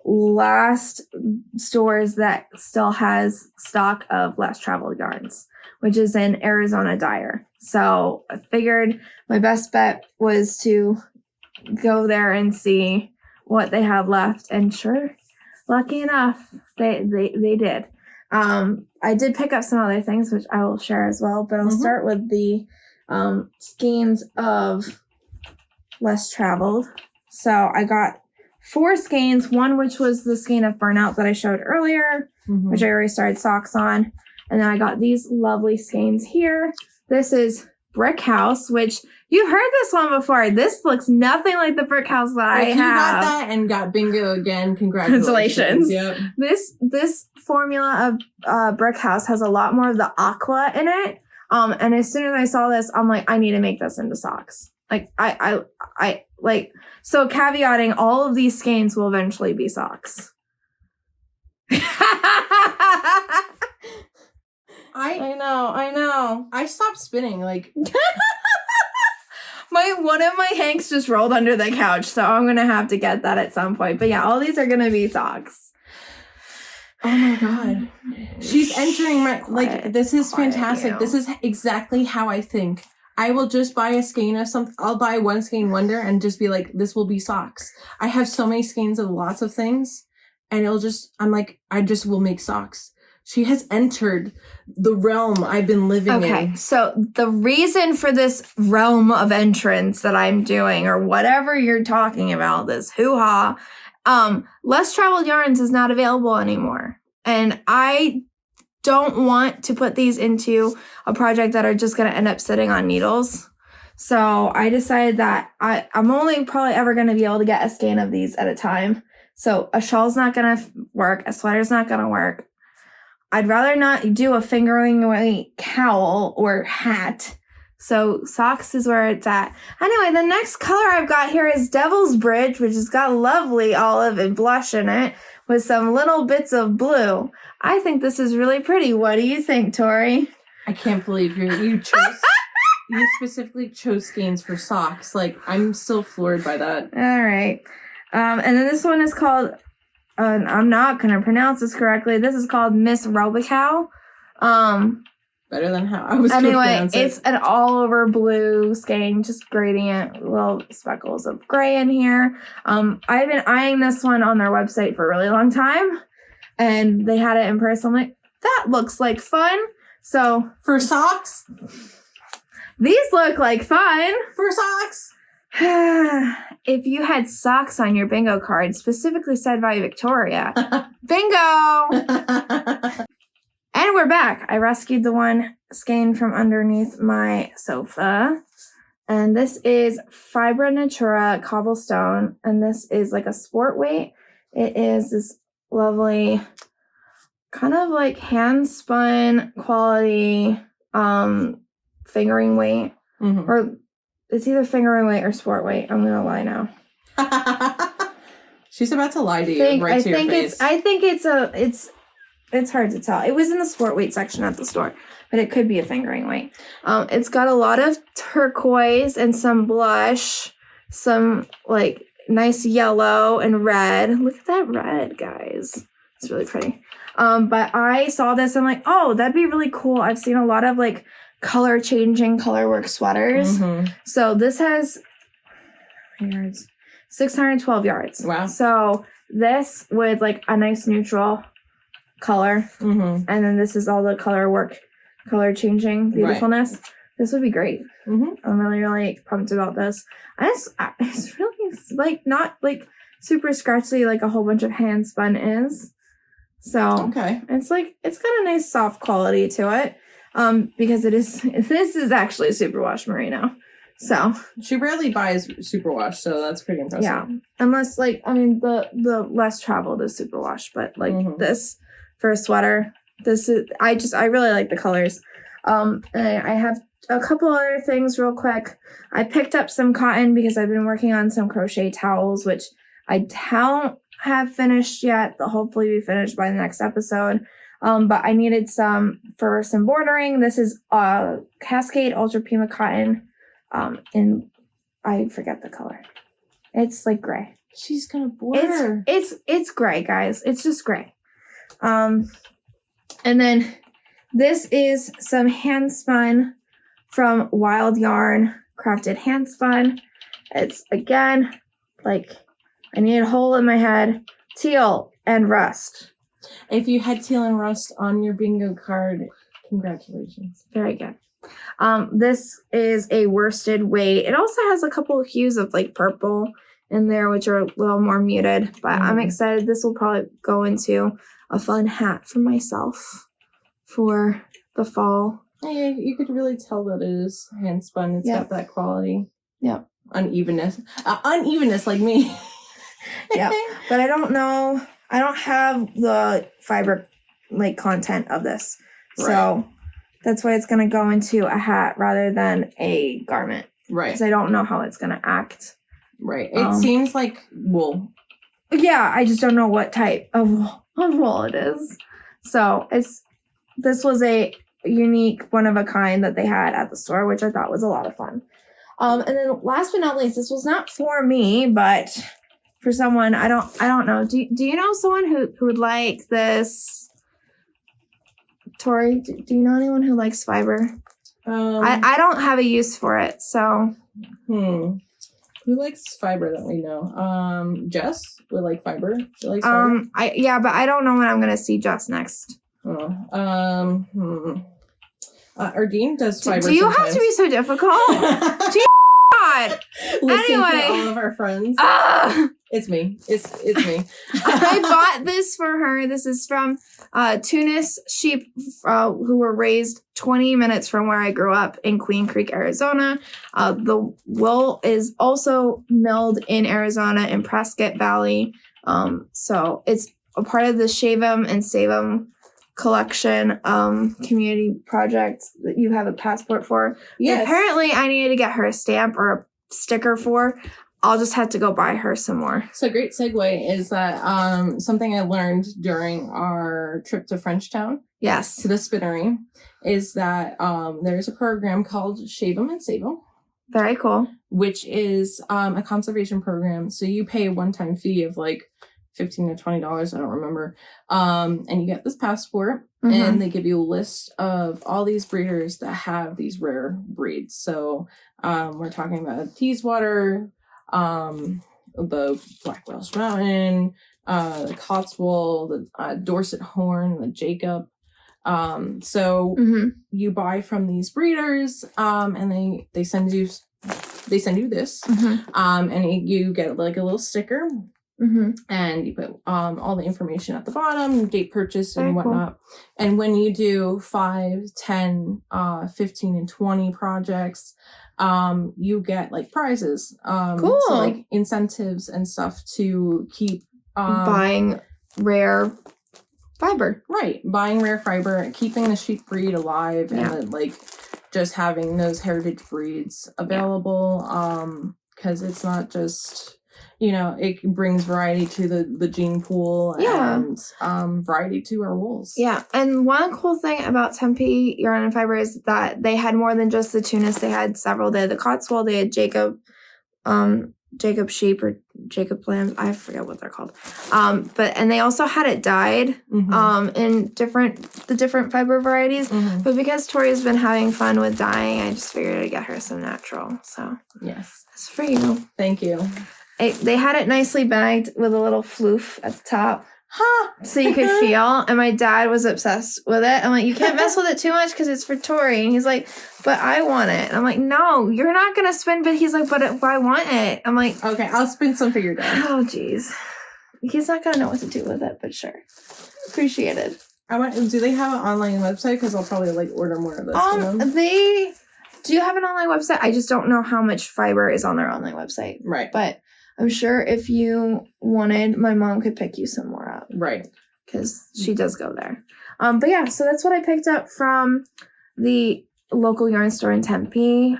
last stores that still has stock of less traveled yarns, which is in Arizona Dyer. So I figured my best bet was to go there and see what they have left, and sure, lucky enough, they did. I did pick up some other things, which I will share as well, but I'll start with the skeins of less traveled. So I got 4 skeins, one which was the skein of Burnout that I showed earlier, which I already started socks on. And then I got these lovely skeins here. This is Brick House, which you've heard this one before. This looks nothing like the Brick House that I have. You got that and got bingo again, congratulations. Yep. This formula of Brick House has a lot more of the aqua in it. And as soon as I saw this, I'm like, I need to make this into socks. Like I like, so caveating, all of these skeins will eventually be socks. I know. I stopped spinning, like... One of my hanks just rolled under the couch, so I'm gonna have to get that at some point. But yeah, all these are gonna be socks. Oh my god. She's entering my... Like, this is fantastic. This is exactly how I think. I will just buy a skein of something. I'll buy one skein wonder and just be like, this will be socks. I have so many skeins of lots of things. And it'll just... I'm like, I just will make socks. She has entered the realm I've been living in. Okay, so the reason for this realm of entrance that I'm doing, or whatever you're talking about, this hoo-ha, Less Traveled Yarns is not available anymore. And I don't want to put these into a project that are just going to end up sitting on needles. So I decided that I'm only probably ever going to be able to get a skein of these at a time. So a shawl's not going to work. A sweater's not going to work. I'd rather not do a fingering weight cowl or hat. So socks is where it's at. Anyway, the next color I've got here is Devil's Bridge, which has got lovely olive and blush in it with some little bits of blue. I think this is really pretty. What do you think, Tori? I can't believe you chose... You specifically chose skeins for socks. Like, I'm still floored by that. All right. And then this one is called... I'm not going to pronounce this correctly. This is called Miss Robicow. Better than how I was going to pronounce it. Anyway, it's an all-over blue skein, just gradient, little speckles of gray in here. I've been eyeing this one on their website for a really long time, and they had it in person. I'm like, that looks like fun. So for socks? These look like fun. For socks? If you had socks on your bingo card, specifically said by Victoria. Bingo! And we're back. I rescued the one skein from underneath my sofa. And this is Fibra Natura Cobblestone. And this is like a sport weight. It is this lovely, kind of like hand-spun quality fingering weight. Mm-hmm. Or it's either fingering weight or sport weight. I'm going to lie now. She's about to lie to you right to your face. I think it's hard to tell. It was in the sport weight section at the store, but it could be a fingering weight. It's got a lot of turquoise and some blush, some like nice yellow and red. Look at that red, guys. It's really pretty. But I saw this and like, oh, that'd be really cool. I've seen a lot of like color changing colorwork sweaters. Mm-hmm. So this has 612 yards. Wow. So this with like a nice neutral color, mm-hmm. and then this is all the color changing beautifulness. Right. This would be great. Mm-hmm. I'm really pumped about this. It's really like not like super scratchy like a whole bunch of hand spun is. So okay, it's got a nice soft quality to it. Because this is actually superwash merino. So she rarely buys superwash, so that's pretty impressive. Yeah, unless the less traveled is superwash, but mm-hmm. this for a sweater, I really like the colors. And I have a couple other things real quick. I picked up some cotton because I've been working on some crochet towels, which I don't have finished yet. They'll hopefully be finished by the next episode. But I needed some for some bordering. This is Cascade Ultra Pima cotton. And I forget the color. It's like gray. She's gonna border. It's gray, guys. It's just gray. And then this is some hand spun from Wild Yarn, crafted hand spun. It's again like I need a hole in my head, teal and rust. If you had teal and rust on your bingo card, congratulations. Very good. This is a worsted weight. It also has a couple of hues of like purple in there, which are a little more muted, but I'm excited. This will probably go into a fun hat for myself for the fall. Yeah, you could really tell that it is hand spun. It's got that quality. Yeah. Unevenness like me. Yeah. But I don't know. I don't have the fiber like content of this. Right. So that's why it's going to go into a hat rather than a garment. Right. Because I don't know how it's going to act Right. It seems like wool. Yeah, I just don't know what type of wool it is. So this was a unique, one of a kind that they had at the store, which I thought was a lot of fun. And then last but not least, this was not for me, but for someone, I don't know. Do you know someone who would like this? Tori, do you know anyone who likes fiber? I don't have a use for it, so. Who likes fiber that we know? Jess would like fiber. She likes fiber. Yeah, but I don't know when I'm gonna see Jess next. Ardeen does fiber. Do you sometimes. have to be so difficult? Gee, God. Anyway, all of our friends. It's me. It's me. I bought this for her. This is from Tunis sheep who were raised 20 minutes from where I grew up in Queen Creek, Arizona. The wool is also milled in Arizona in Prescott Valley. So it's a part of the Shave 'em and Save 'em collection community project that you have a passport for. Yes. Apparently I needed to get her a stamp or a sticker for. I'll just have to go buy her some more. So great segue is that something I learned during our trip to Frenchtown. Yes. To the spinnery is that there's a program called Shave 'em and Save 'em. Very cool. Which is a conservation program. So you pay a one-time fee of like $15 to $20, I don't remember. And you get this passport and they give you a list of all these breeders that have these rare breeds. So we're talking about Teeswater, the Black Welsh Mountain, the Cotswold, the Dorset Horn, the Jacob. So you buy from these breeders and they send you this and you get like a little sticker. And you put all the information at the bottom, date purchase and whatnot. Cool. And when you do 5, 10, 15, and 20 projects, you get like prizes. Cool. So like incentives and stuff to keep buying rare fiber. Right. Buying rare fiber, keeping the sheep breed alive, and then, like just having those heritage breeds available. Because it's not just... You know, it brings variety to the gene pool and variety to our wools. Yeah, and one cool thing about Tempe Yarn and Fiber is that they had more than just the Tunis. They had several. They had the Cotswold. They had Jacob sheep or Jacob lambs. I forget what they're called. And they also had it dyed in different fiber varieties. But because Tori's been having fun with dyeing, I just figured I'd get her some natural. So yes, it's for you. Thank you. They had it nicely bagged with a little floof at the top. So you could feel. And my dad was obsessed with it. I'm like, you can't mess with it too much because it's for Tori. And he's like, but I want it. And I'm like, no, you're not going to spin. But he's like, but I want it. I'm like, okay, I'll spin some for your dad. Oh, geez. He's not going to know what to do with it, but sure. Appreciated. Do they have an online website? Because I'll probably like order more of this from them. They do have an online website. I just don't know how much fiber is on their online website. Right. But I'm sure if you wanted, my mom could pick you some more up. Right. Because she does go there. But yeah, so that's what I picked up from the local yarn store in Tempe.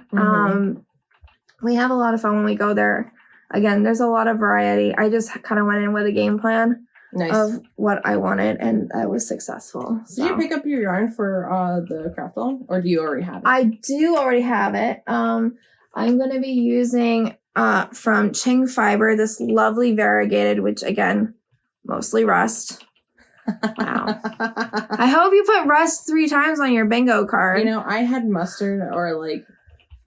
We have a lot of fun when we go there. Again, there's a lot of variety. I just kind of went in with a game plan of what I wanted, and I was successful. So. Did you pick up your yarn for the craft on, or do you already have it? I do already have it. I'm going to be using... from Ching Fiber, this lovely variegated, which again, mostly rust. Wow. I hope you put rust 3 times on your bingo card. You know, I had mustard, or like,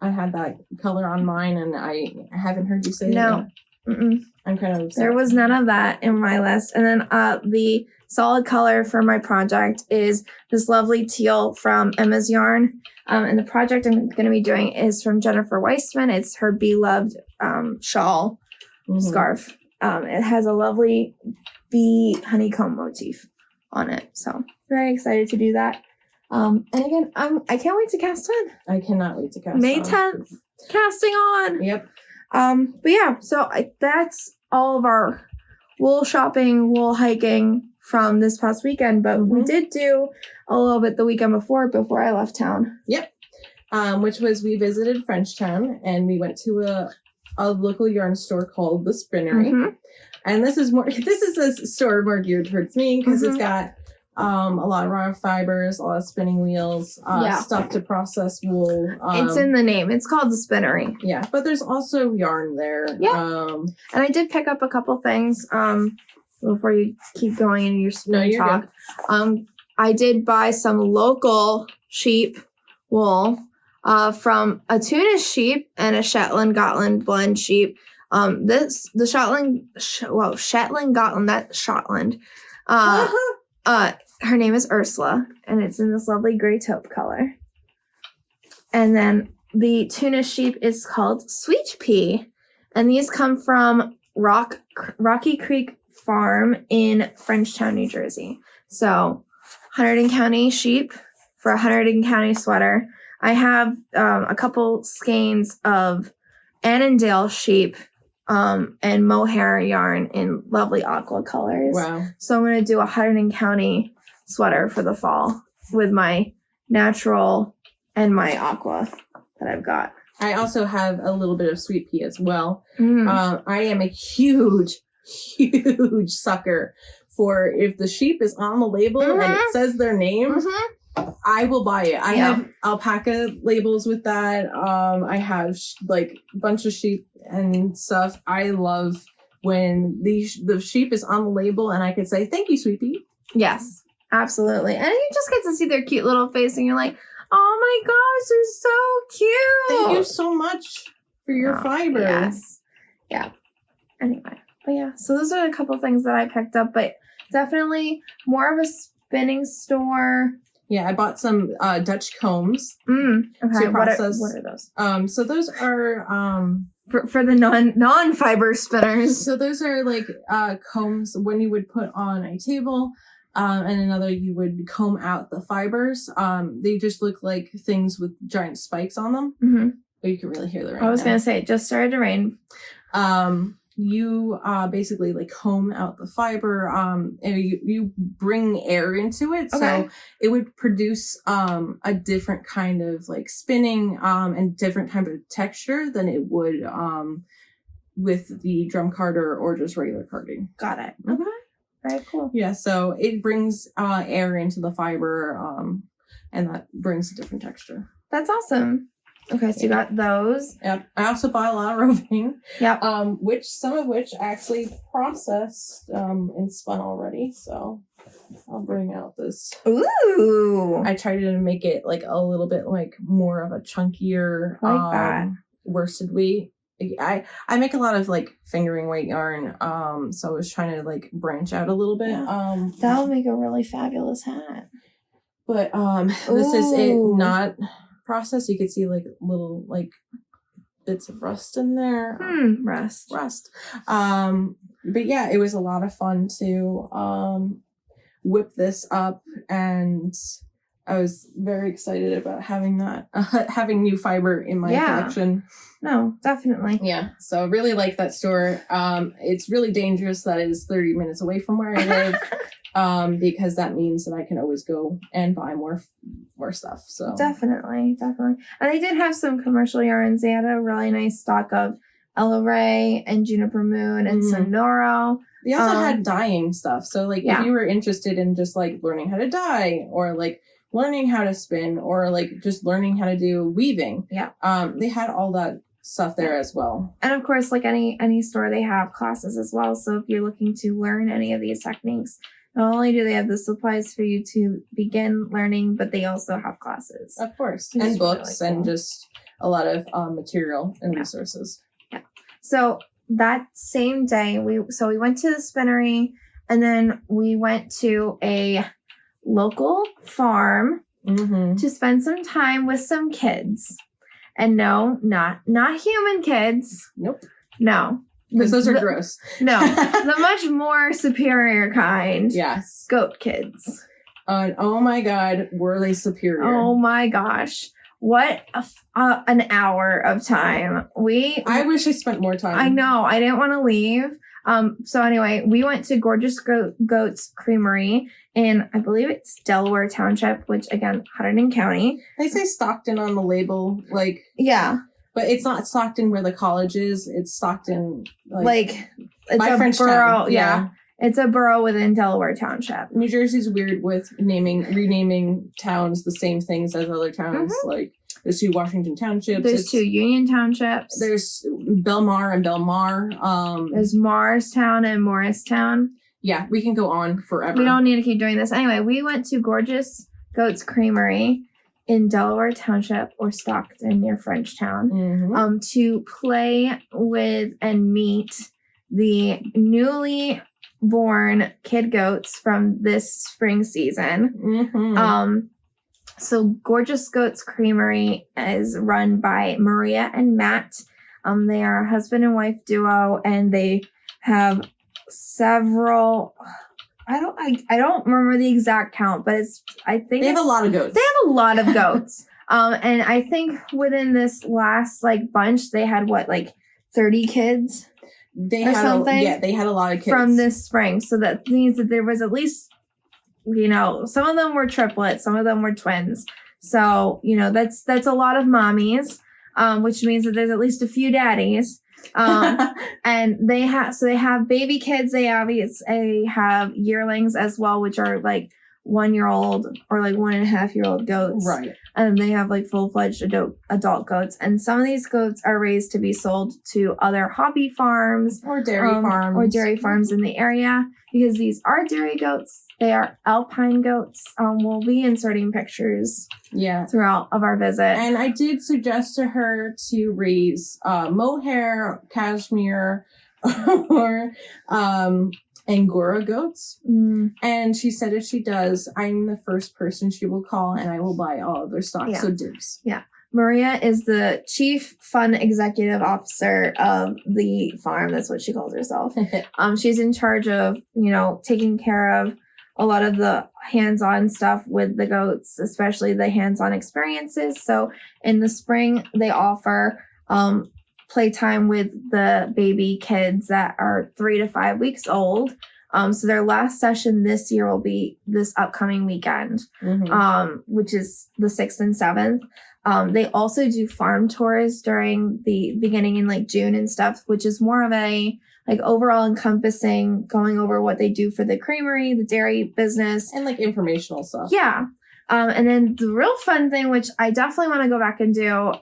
I had that color on mine, and I haven't heard you say that. No. I'm kind of upset. There was none of that in my list. And then the solid color for my project is this lovely teal from Emma's Yarn. And the project I'm going to be doing is from Jennifer Weissman. It's her beloved shawl scarf. It has a lovely bee honeycomb motif on it. So very excited to do that. And again, I can't wait to cast on. I cannot wait to cast May 10th, casting on. Yep. But yeah, so that's all of our wool shopping, wool hiking from this past weekend, but we did do a little bit the weekend before I left town. Yep. Which was we visited Frenchtown, and we went to a local yarn store called The Spinnery. And this is a store more geared towards me because it's got a lot of raw fibers, a lot of spinning wheels, stuff to process wool. It's in the name. It's called The Spinnery. Yeah, but there's also yarn there. Yeah. And I did pick up a couple things before you keep going into your spinning talk. Good. I did buy some local sheep wool from a Tunis sheep and a Shetland Gotland blend sheep. The Shetland Gotland, that's Scotland. Her name is Ursula, and it's in this lovely gray taupe color. And then the Tunis sheep is called Sweet Pea, and these come from Rocky Creek Farm in Frenchtown, New Jersey. So, Hunterdon County sheep for a Hunterdon County sweater. I have a couple skeins of Annandale sheep and mohair yarn in lovely aqua colors. Wow. So I'm going to do a Hunterdon County sweater for the fall with my natural and my aqua that I've got. I also have a little bit of Sweet Pea as well. I am a huge sucker for if the sheep is on the label and it says their name, I will buy it. I have alpaca labels with that. I have like a bunch of sheep and stuff. I love when the sheep is on the label and I could say, thank you, Sweet Pea. Yes, absolutely. And you just get to see their cute little face and you're like, oh my gosh, they're so cute. Thank you so much for your fiber. Yes. Yeah. Anyway. But yeah, so those are a couple things that I picked up, but definitely more of a spinning store. Yeah, I bought some Dutch combs. Okay. To process. What are those? So those are for the non-fiber spinners. So those are like combs when you would put on a table, and another you would comb out the fibers. They just look like things with giant spikes on them. But you can really hear the rain. I was gonna say it just started to rain. You basically like comb out the fiber, and you bring air into it, so it would produce a different kind of like spinning and different type of texture than it would with the drum carder or just regular carding. Got it. Okay. Very cool. Yeah, so it brings air into the fiber, and that brings a different texture. That's awesome. Okay, so you got those. Yep. I also bought a lot of roving. Yep. Some of which actually processed and spun already. So I'll bring out this. Ooh. I tried to make it like a little bit like more of a chunkier worsted weight. I make a lot of like fingering weight yarn. So I was trying to like branch out a little bit. Yeah. That'll make a really fabulous hat. But this is it not process. You could see like little like bits of rust in there. Rust. But yeah, it was a lot of fun to whip this up, and I was very excited about having that having new fiber in my collection. No, definitely. Yeah, so really like that store. It's really dangerous that it is 30 minutes away from where I live. Because that means that I can always go and buy more stuff. So definitely. And they did have some commercial yarns. They had a really nice stock of Ella Rae and Juniper Moon and Sonoro. They also had dyeing stuff. So like if you were interested in just like learning how to dye or like learning how to spin or like just learning how to do weaving, they had all that stuff there as well. And of course, like any store, they have classes as well. So if you're looking to learn any of these techniques, not only do they have the supplies for you to begin learning, but they also have classes. Of course. And books really cool. And just a lot of material and resources. Yeah. So that same day, we went to the spinnery, and then we went to a local farm to spend some time with some kids. And no, not human kids. Nope. No. Because those are gross. No, the much more superior kind. Yes. Goat kids. Oh my God, were they superior? Oh my gosh. What an hour of time. I wish I spent more time. I know. I didn't want to leave. So anyway, we went to Gorgeous Goats Creamery in, I believe it's Delaware Township, which again, Hunterdon County. They say Stockton on the label. Like, yeah. But it's not Stockton where the college is. It's Stockton, like it's by a Frenchtown. borough. Yeah. It's a borough within Delaware Township. New Jersey's weird with renaming towns the same things as other towns. Like there's 2 Washington Townships. There's 2 Union Townships. There's Belmar and Belmar. There's Morristown and Morristown. Yeah, we can go on forever. We don't need to keep doing this. Anyway, we went to Gorgeous Goats Creamery in Delaware Township or Stockton near Frenchtown to play with and meet the newly born kid goats from this spring season. So Gorgeous Goats Creamery is run by Maria and Matt. They are a husband and wife duo, and they have several. I don't remember the exact count, but I think they have a lot of goats. They have a lot of goats. And I think within this last bunch, they had 30 kids. They had something. They had a lot of kids from this spring. So that means that there was at least, some of them were triplets, some of them were twins. So, that's a lot of mommies, which means that there's at least a few daddies. And they have baby kids. They obviously have yearlings as well, which are 1-year-old or 1.5-year-old goats. Right. And they have full-fledged adult goats. And some of these goats are raised to be sold to other hobby farms or dairy farms in the area, because these are dairy goats. They are alpine goats. We'll be inserting pictures throughout of our visit. And I did suggest to her to raise mohair, cashmere, or Angora goats. And she said if she does, I'm the first person she will call, and I will buy all of their stock. So dibs. Yeah. Maria is the chief fun executive officer of the farm. That's what she calls herself. She's in charge of, taking care of a lot of the hands-on stuff with the goats, especially the hands-on experiences. So in the spring, they offer playtime with the baby kids that are 3 to 5 weeks old. So their last session this year will be this upcoming weekend, which is the 6th and 7th. They also do farm tours during the beginning in June and stuff, which is more of a overall encompassing, going over what they do for the creamery, the dairy business, and informational stuff. Yeah. And then the real fun thing, which I definitely want to go back and do,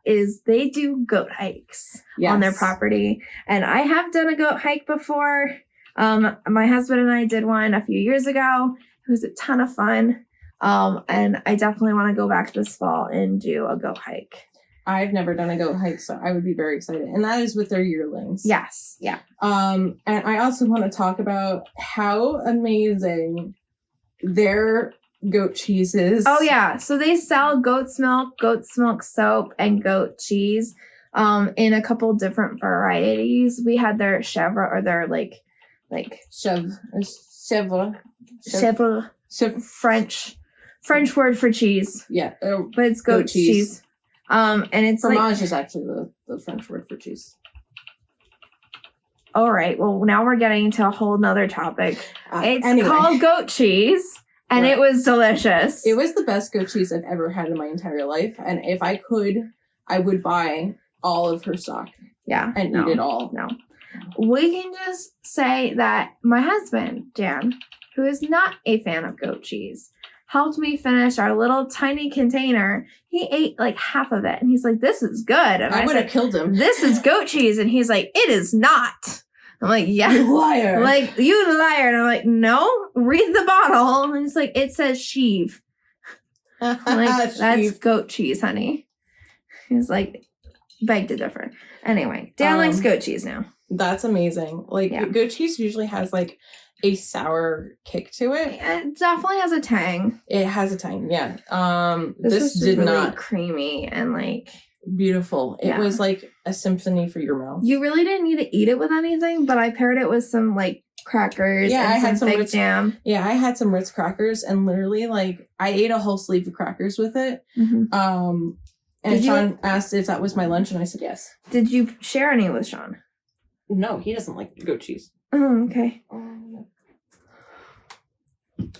is they do goat hikes on their property. And I have done a goat hike before. My husband and I did one a few years ago. It was a ton of fun. And I definitely want to go back this fall and do a goat hike. I've never done a goat hike, so I would be very excited. And that is with their yearlings. Yes. Yeah. And I also want to talk about how amazing their goat cheese is. Oh, yeah. So they sell goat's milk soap, and goat cheese in a couple different varieties. We had their chèvre, or their chèvre, French word for cheese. Yeah. But it's goat cheese. And it's fromage is actually the French word for cheese. All right. Well, now we're getting into a whole nother topic. It's called goat cheese, and it was delicious. It was the best goat cheese I've ever had in my entire life. And if I could, I would buy all of her stock. Yeah. And eat it all. No. We can just say that my husband, Dan, who is not a fan of goat cheese, helped me finish our little tiny container. He ate half of it, and he's like, "This is good." And I would have killed him. This is goat cheese, and he's like, "It is not." I'm like, "Yeah, you liar!" You liar. And I'm like, "No, read the bottle." And he's like, "It says sheave." I'm like, "That's goat cheese, honey." He's like, "Beg to differ." Anyway, Dan likes goat cheese now. That's amazing. Goat cheese usually has a sour kick to it. It definitely has a tang. It has a tang, yeah. This did really not creamy and beautiful. It was a symphony for your mouth. You really didn't need to eat it with anything, but I paired it with some crackers and I had some fig jam. Yeah, I had some Ritz crackers, and literally I ate a whole sleeve of crackers with it. And Sean asked if that was my lunch, and I said yes. Did you share any with Sean? No, he doesn't like goat cheese. Oh, okay.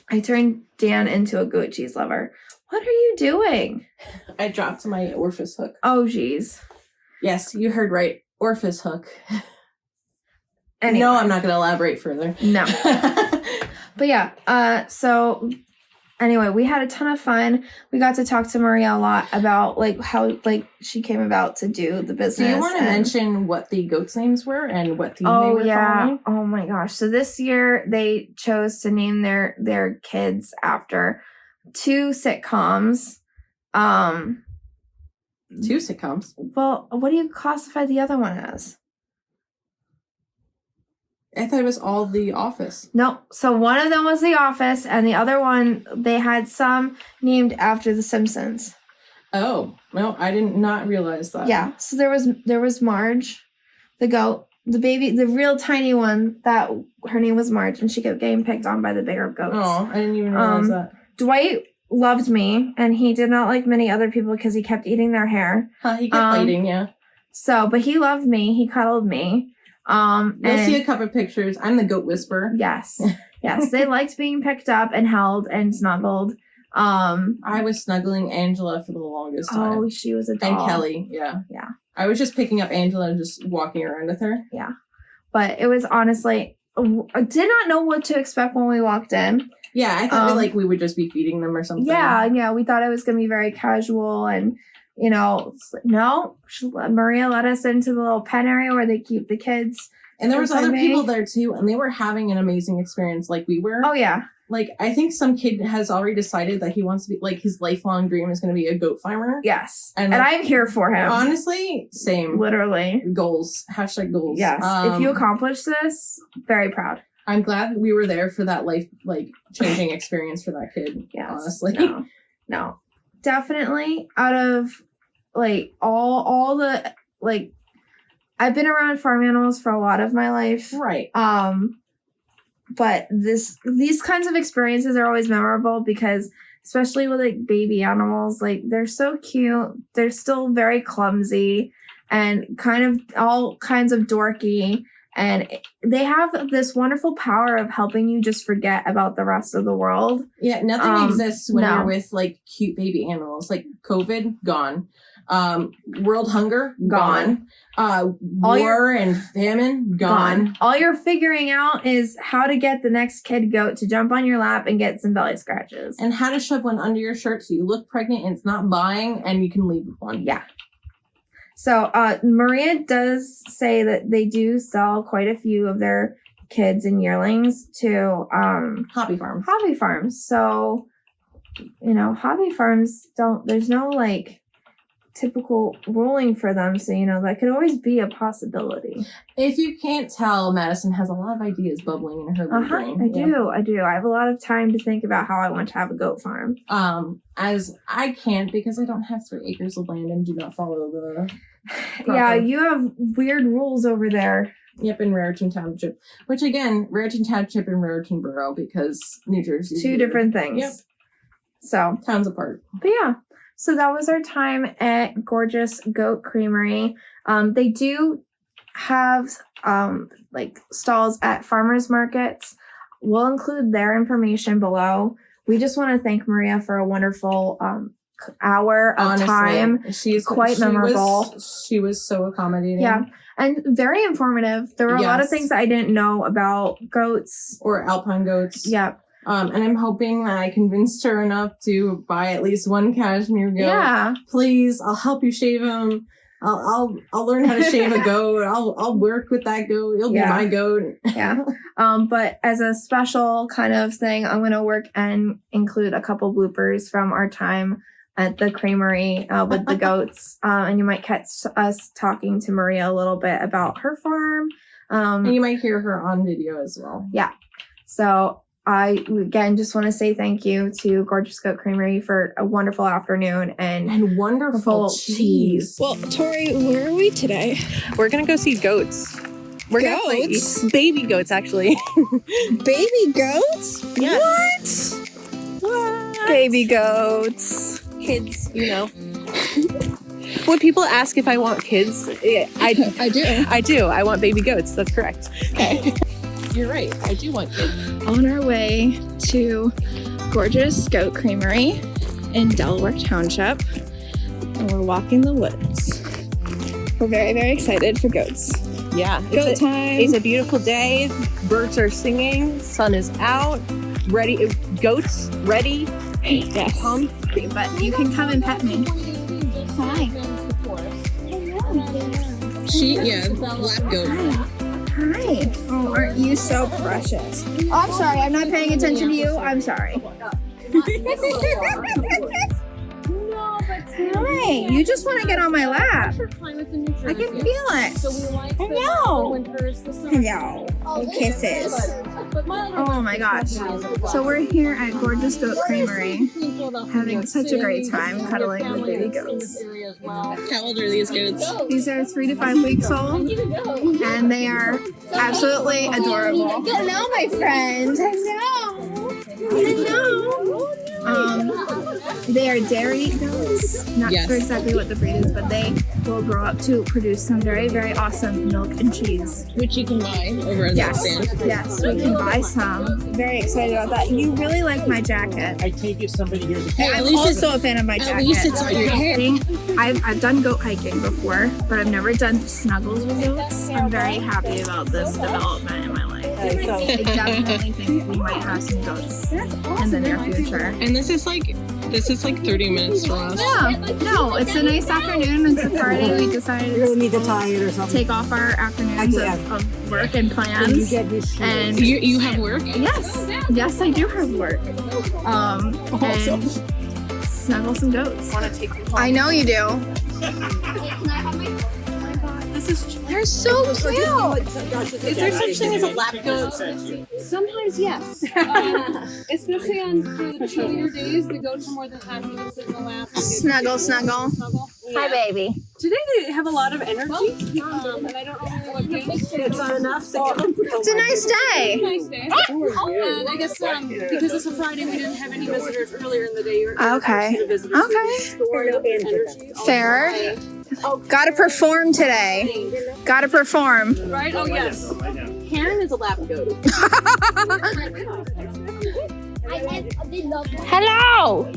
I turned Dan into a goat cheese lover. What are you doing? I dropped my orifice hook. Oh, geez. Yes, you heard right. Orifice hook. Anyway. No, I'm not going to elaborate further. No. But yeah, so anyway, we had a ton of fun. We got to talk to Maria a lot about like how like she came about to do the business. Do you want to mention what the goats' names were and what theme they were following? Oh my gosh. So this year they chose to name their kids after 2 sitcoms. 2 sitcoms? Well, what do you classify the other one as? I thought it was all The Office. No. So one of them was The Office, and the other one, they had some named after The Simpsons. Oh, no, I did not realize that. Yeah. So there was Marge, the goat, the baby, the real tiny one, that her name was Marge, and she kept getting picked on by the bigger goats. Oh, I didn't even realize that. Dwight loved me, and he did not like many other people because he kept eating their hair. He kept biting, yeah. So, but he loved me. He cuddled me. You'll see a couple of pictures. I'm the goat whisperer. Yes. Yes. They liked being picked up and held and snuggled. I was snuggling Angela for the longest time. Oh, she was a doll. And Kelly, yeah. Yeah. I was just picking up Angela and just walking around with her. Yeah. But it was honestly, I did not know what to expect when we walked in. Yeah, I thought we would just be feeding them or something. Yeah, we thought it was going to be very casual and, you know, no, Maria let us into the little pen area where they keep the kids. And there was other people there too, and they were having an amazing experience like we were. Oh, yeah. Like, I think some kid has already decided that he wants to be, like, his lifelong dream is going to be a goat farmer. Yes. And I'm here for him. Honestly, same. Literally. Goals. #goals. Yes. If you accomplish this, very proud. I'm glad we were there for that life-changing experience for that kid. Yes. Honestly. No. Definitely out of, all the, I've been around farm animals for a lot of my life. Right. But these kinds of experiences are always memorable because, especially with baby animals, they're so cute. They're still very clumsy and kind of all kinds of dorky. And they have this wonderful power of helping you just forget about the rest of the world. Yeah, nothing exists when you're with cute baby animals. Like COVID, gone. World hunger, gone. War and famine, gone. All you're figuring out is how to get the next kid goat to jump on your lap and get some belly scratches. And how to shove one under your shirt so you look pregnant and it's not buying and you can leave with one. Yeah. So Maria does say that they do sell quite a few of their kids and yearlings to hobby farms. Hobby farms. So, hobby farms there's no typical ruling for them. So, that could always be a possibility. If you can't tell, Madison has a lot of ideas bubbling in her brain. I do. I have a lot of time to think about how I want to have a goat farm. As I can't because I don't have 3 acres of land and do not follow the proper. Yeah, you have weird rules over there. Yep, in Raritan Township. Which again, Raritan Township and Raritan Borough because New Jersey. 2 different things. Yep. So. Towns apart. But yeah. So that was our time at Gorgeous Goat Creamery. They do have stalls at farmers markets. We'll include their information below. We just want to thank Maria for a wonderful hour of Honestly, time. She's quite memorable. She was so accommodating. Yeah. And very informative. There were a lot of things that I didn't know about goats. Or alpine goats. Yep. And I'm hoping that I convinced her enough to buy at least one cashmere goat. Yeah. Please, I'll help you shave him. I'll learn how to shave a goat. I'll work with that goat. He'll be my goat. Yeah. But as a special kind of thing, I'm going to work and include a couple bloopers from our time at the creamery with the goats. And you might catch us talking to Maria a little bit about her farm. And you might hear her on video as well. Yeah. So I, again, just want to say thank you to Gorgeous Goat Creamery for a wonderful afternoon and wonderful cheese. Well, Tori, where are we today? We're going to go see goats. We're goats? Gonna baby goats, actually. Baby goats? Yes. What? Baby goats. Kids, When people ask if I want kids, I do. I do. I want baby goats. That's correct. Okay. You're right. I do want kids. On our way to Gorgeous Goat Creamery in Delaware Township, and we're walking the woods. We're very, very excited for goats. Yeah. Goat time. It's a beautiful day. Birds are singing. Sun is out. Ready. Goats ready. Yes. But you can come and pet me. Hi. Lap goat. Hi. Oh, aren't you so precious? Oh, I'm sorry. I'm not paying attention to you. I'm sorry. Hi. You just want to get on my lap. I can feel it. Hello. Hello. Oh, kisses. Oh my gosh. So we're here at Gorgeous Goat Creamery, having such a great time cuddling with baby goats. How old are these goats? These are 3 to 5 weeks old, and they are absolutely adorable. Hello, my friend. Hello. Hello. They are dairy goats. Not sure exactly what the breed is, but they will grow up to produce some very, very awesome milk and cheese. Which you can buy over at the stand. Yes, we can buy some. Very excited about that. You really like my jacket. I take it somebody here to Hey, I'm also a fan of my jacket. At least it's on your hair. I've done goat hiking before, but I've never done snuggles with goats. I'm very happy about this development in my life. I definitely think we might have some goats in the near future. And this is like 30 minutes from us. Yeah, no, it's a nice afternoon. It's a Friday. We decided to take off our afternoons of work and plans. And you have work? Yes, I do have work. And snuggle some goats. I know you do. They're so cute. Is there such thing as a lap goat? Sometimes, yes. Especially on the chillier days, the goats are more than happy to sit in the lap. Snuggle, snuggle. Hi, baby. Today they have a lot of energy, and I don't know what gives. It's enough. It's a nice day. Nice day. And I guess because it's a Friday, we didn't have any visitors earlier in the day. Okay. Fair. Gotta perform today. Gotta perform. Right? Oh, yes. Karen is a lap goat. Hello.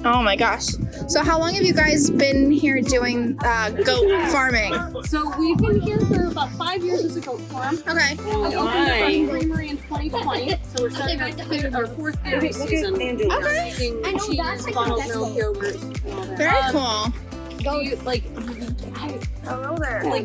Oh my gosh. So how long have you guys been here doing goat farming? So we've been here for about 5 years as a goat farm. Okay. We opened up our creamery in 2020, so we're starting our 4th dairy season. Okay. Making cheese, bottled milk, yogurt, and all that. Very cool.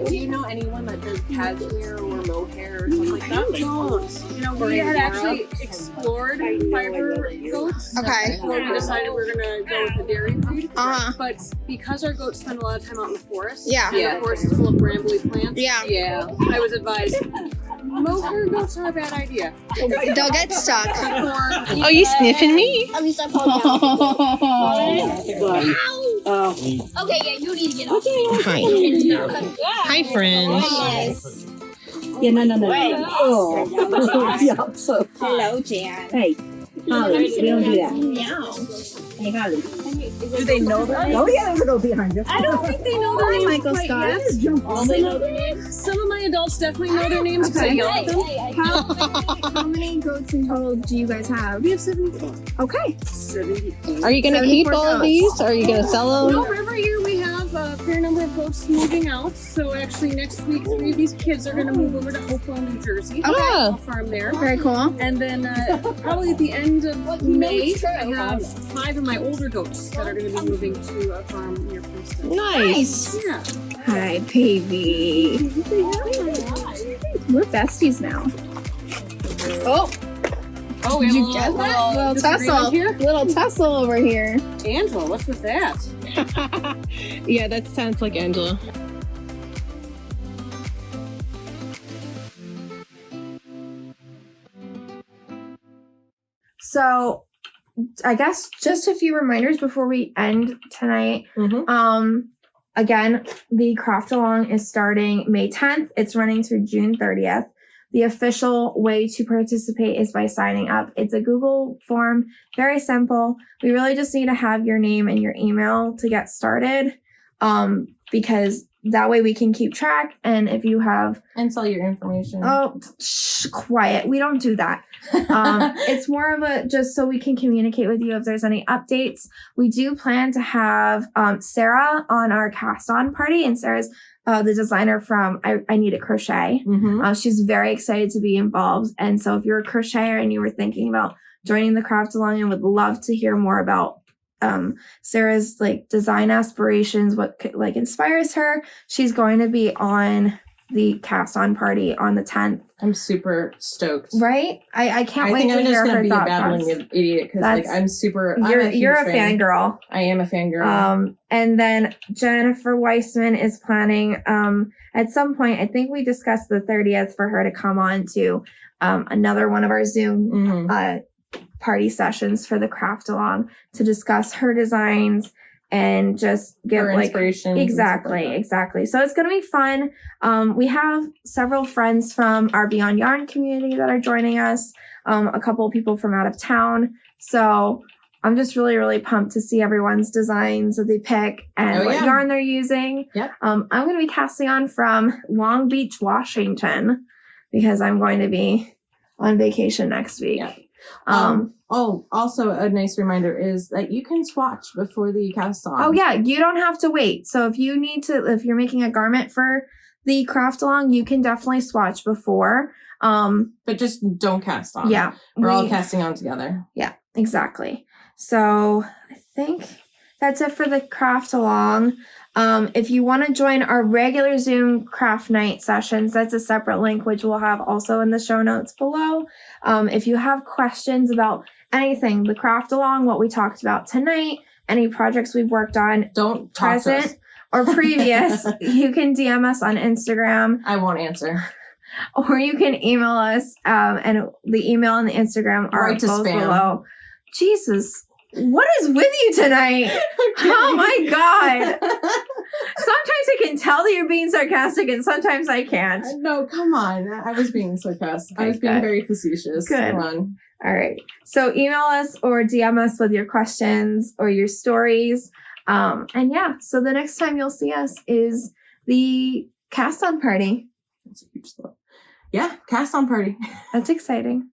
Do you know anyone that does cashmere or mohair or something like that? Don't. We had actually explored fiber goats. Okay. Before we decided we were gonna go with the dairy breed. Uh-huh. But because our goats spend a lot of time out in the forest, Yeah. and the forest is full of brambly plants. Yeah. I was advised mohair goats are a bad idea. They'll get stuck. Oh, you sniffing me? At least I Okay, yeah, you need to get off. Hi, friends. Yes. Yeah, no. Oh. Hello, Jan. Hey, Holly, we don't do that. No. Hey, Holly. Do they know their name? Oh, yeah, they're going to go behind you. I don't think they know their names Michael quite Scott. yet. Some of my adults definitely know their names because I yell at them. How many goats in total do you guys have? We have 74. Okay. Are you going to keep all of these? Or are you going to sell them? No, every year we have a fair number of goats moving out. So actually next week, 3 of these kids are going to move over to Hopewell, New Jersey. I'll farm there. Very cool. And then probably at the end of May, I have 5 of my older goats that are going to be moving to a farm near Princeton. Nice. Yeah. Hi, baby. We're besties now. Oh, Oh, did you get that? Little tussle. Here? Little tussle over here. Angela, what's with that? Yeah, that sounds like Angela. So I guess just a few reminders before we end tonight. Again, the craft along is starting May 10th. It's running through June 30th. The official way to participate is by signing up. It's a Google form, very simple. We really just need to have your name and your email to get started, because that way we can keep track. And if you have And sell your information. Oh, quiet. We don't do that. It's more of a just so we can communicate with you if there's any updates. We do plan to have Sarah on our cast on party, and Sarah's the designer from I Need a Crochet. She's very excited to be involved. And so if you're a crocheter and you were thinking about joining the craft along and would love to hear more about Sarah's like design aspirations, what like inspires her, she's going to be on the cast on party on the 10th. I'm super stoked. Right? I can't wait think to I'm just hear gonna her be thought a babbling process. idiot because like I'm super. You're a fan. fangirl. I am a fangirl. And then Jennifer Weissman is planning at some point, I think we discussed the 30th for her to come on to another one of our Zoom party sessions for the craft along to discuss her designs and just get her like inspiration. Exactly. So it's going to be fun. We have several friends from our Beyond Yarn community that are joining us. A couple of people from out of town. So I'm just really, really pumped to see everyone's designs that they pick and what yarn they're using. Yep. I'm going to be casting on from Long Beach, Washington, because I'm going to be on vacation next week. Yeah. Also a nice reminder is that you can swatch before the cast on. Oh yeah, you don't have to wait. So if you're making a garment for the craft along, you can definitely swatch before. But just don't cast on. Yeah. We're all casting on together. Yeah, exactly. So I think that's it for the craft along. If you want to join our regular Zoom craft night sessions, that's a separate link, which we'll have also in the show notes below. If you have questions about anything, the craft along, what we talked about tonight, any projects we've worked on, don't talk to us. present or previous, you can DM us on Instagram. I won't answer. Or you can email us, and the email and the Instagram are Right to both spam. below. Jesus, what is with you tonight? Oh my God. Sometimes I can tell that you're being sarcastic and sometimes I can't. No, come on. I was being sarcastic. I Okay, was being good. very facetious. Good. Come on. All right. So email us or DM us with your questions or your stories. And yeah, so the next time you'll see us is the cast on party. That's a huge slow. Yeah, cast on party. That's exciting.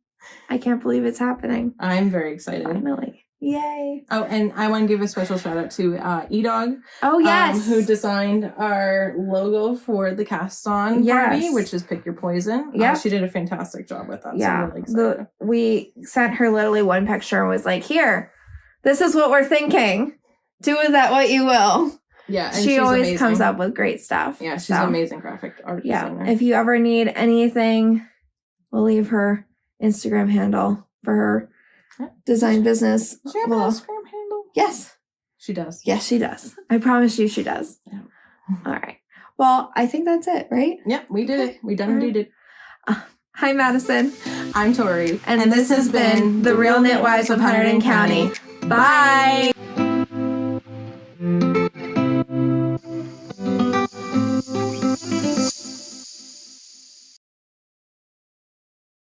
I can't believe it's happening. I'm very excited. Finally. Yay. Oh, and I want to give a special shout out to E-Dog. Oh, yes. Who designed our logo for the cast on party, which is Pick Your Poison. Yeah. She did a fantastic job with that. Yeah. So I'm really excited. We sent her literally one picture and was like, here, this is what we're thinking. Do with that what you will. Yeah. And She she's always amazing. comes up with great stuff. Yeah, she's an amazing graphic art designer. If you ever need anything, we'll leave her Instagram handle for her design business. Does she have an Instagram handle? Yes. She does. Yes, she does. I promise you she does. Yeah. All right. Well, I think that's it, right? Yep, we did it. We done did it. Hi, Madison. I'm Tori. And this has been The Real Knitwives of Hunterdon County. Bye.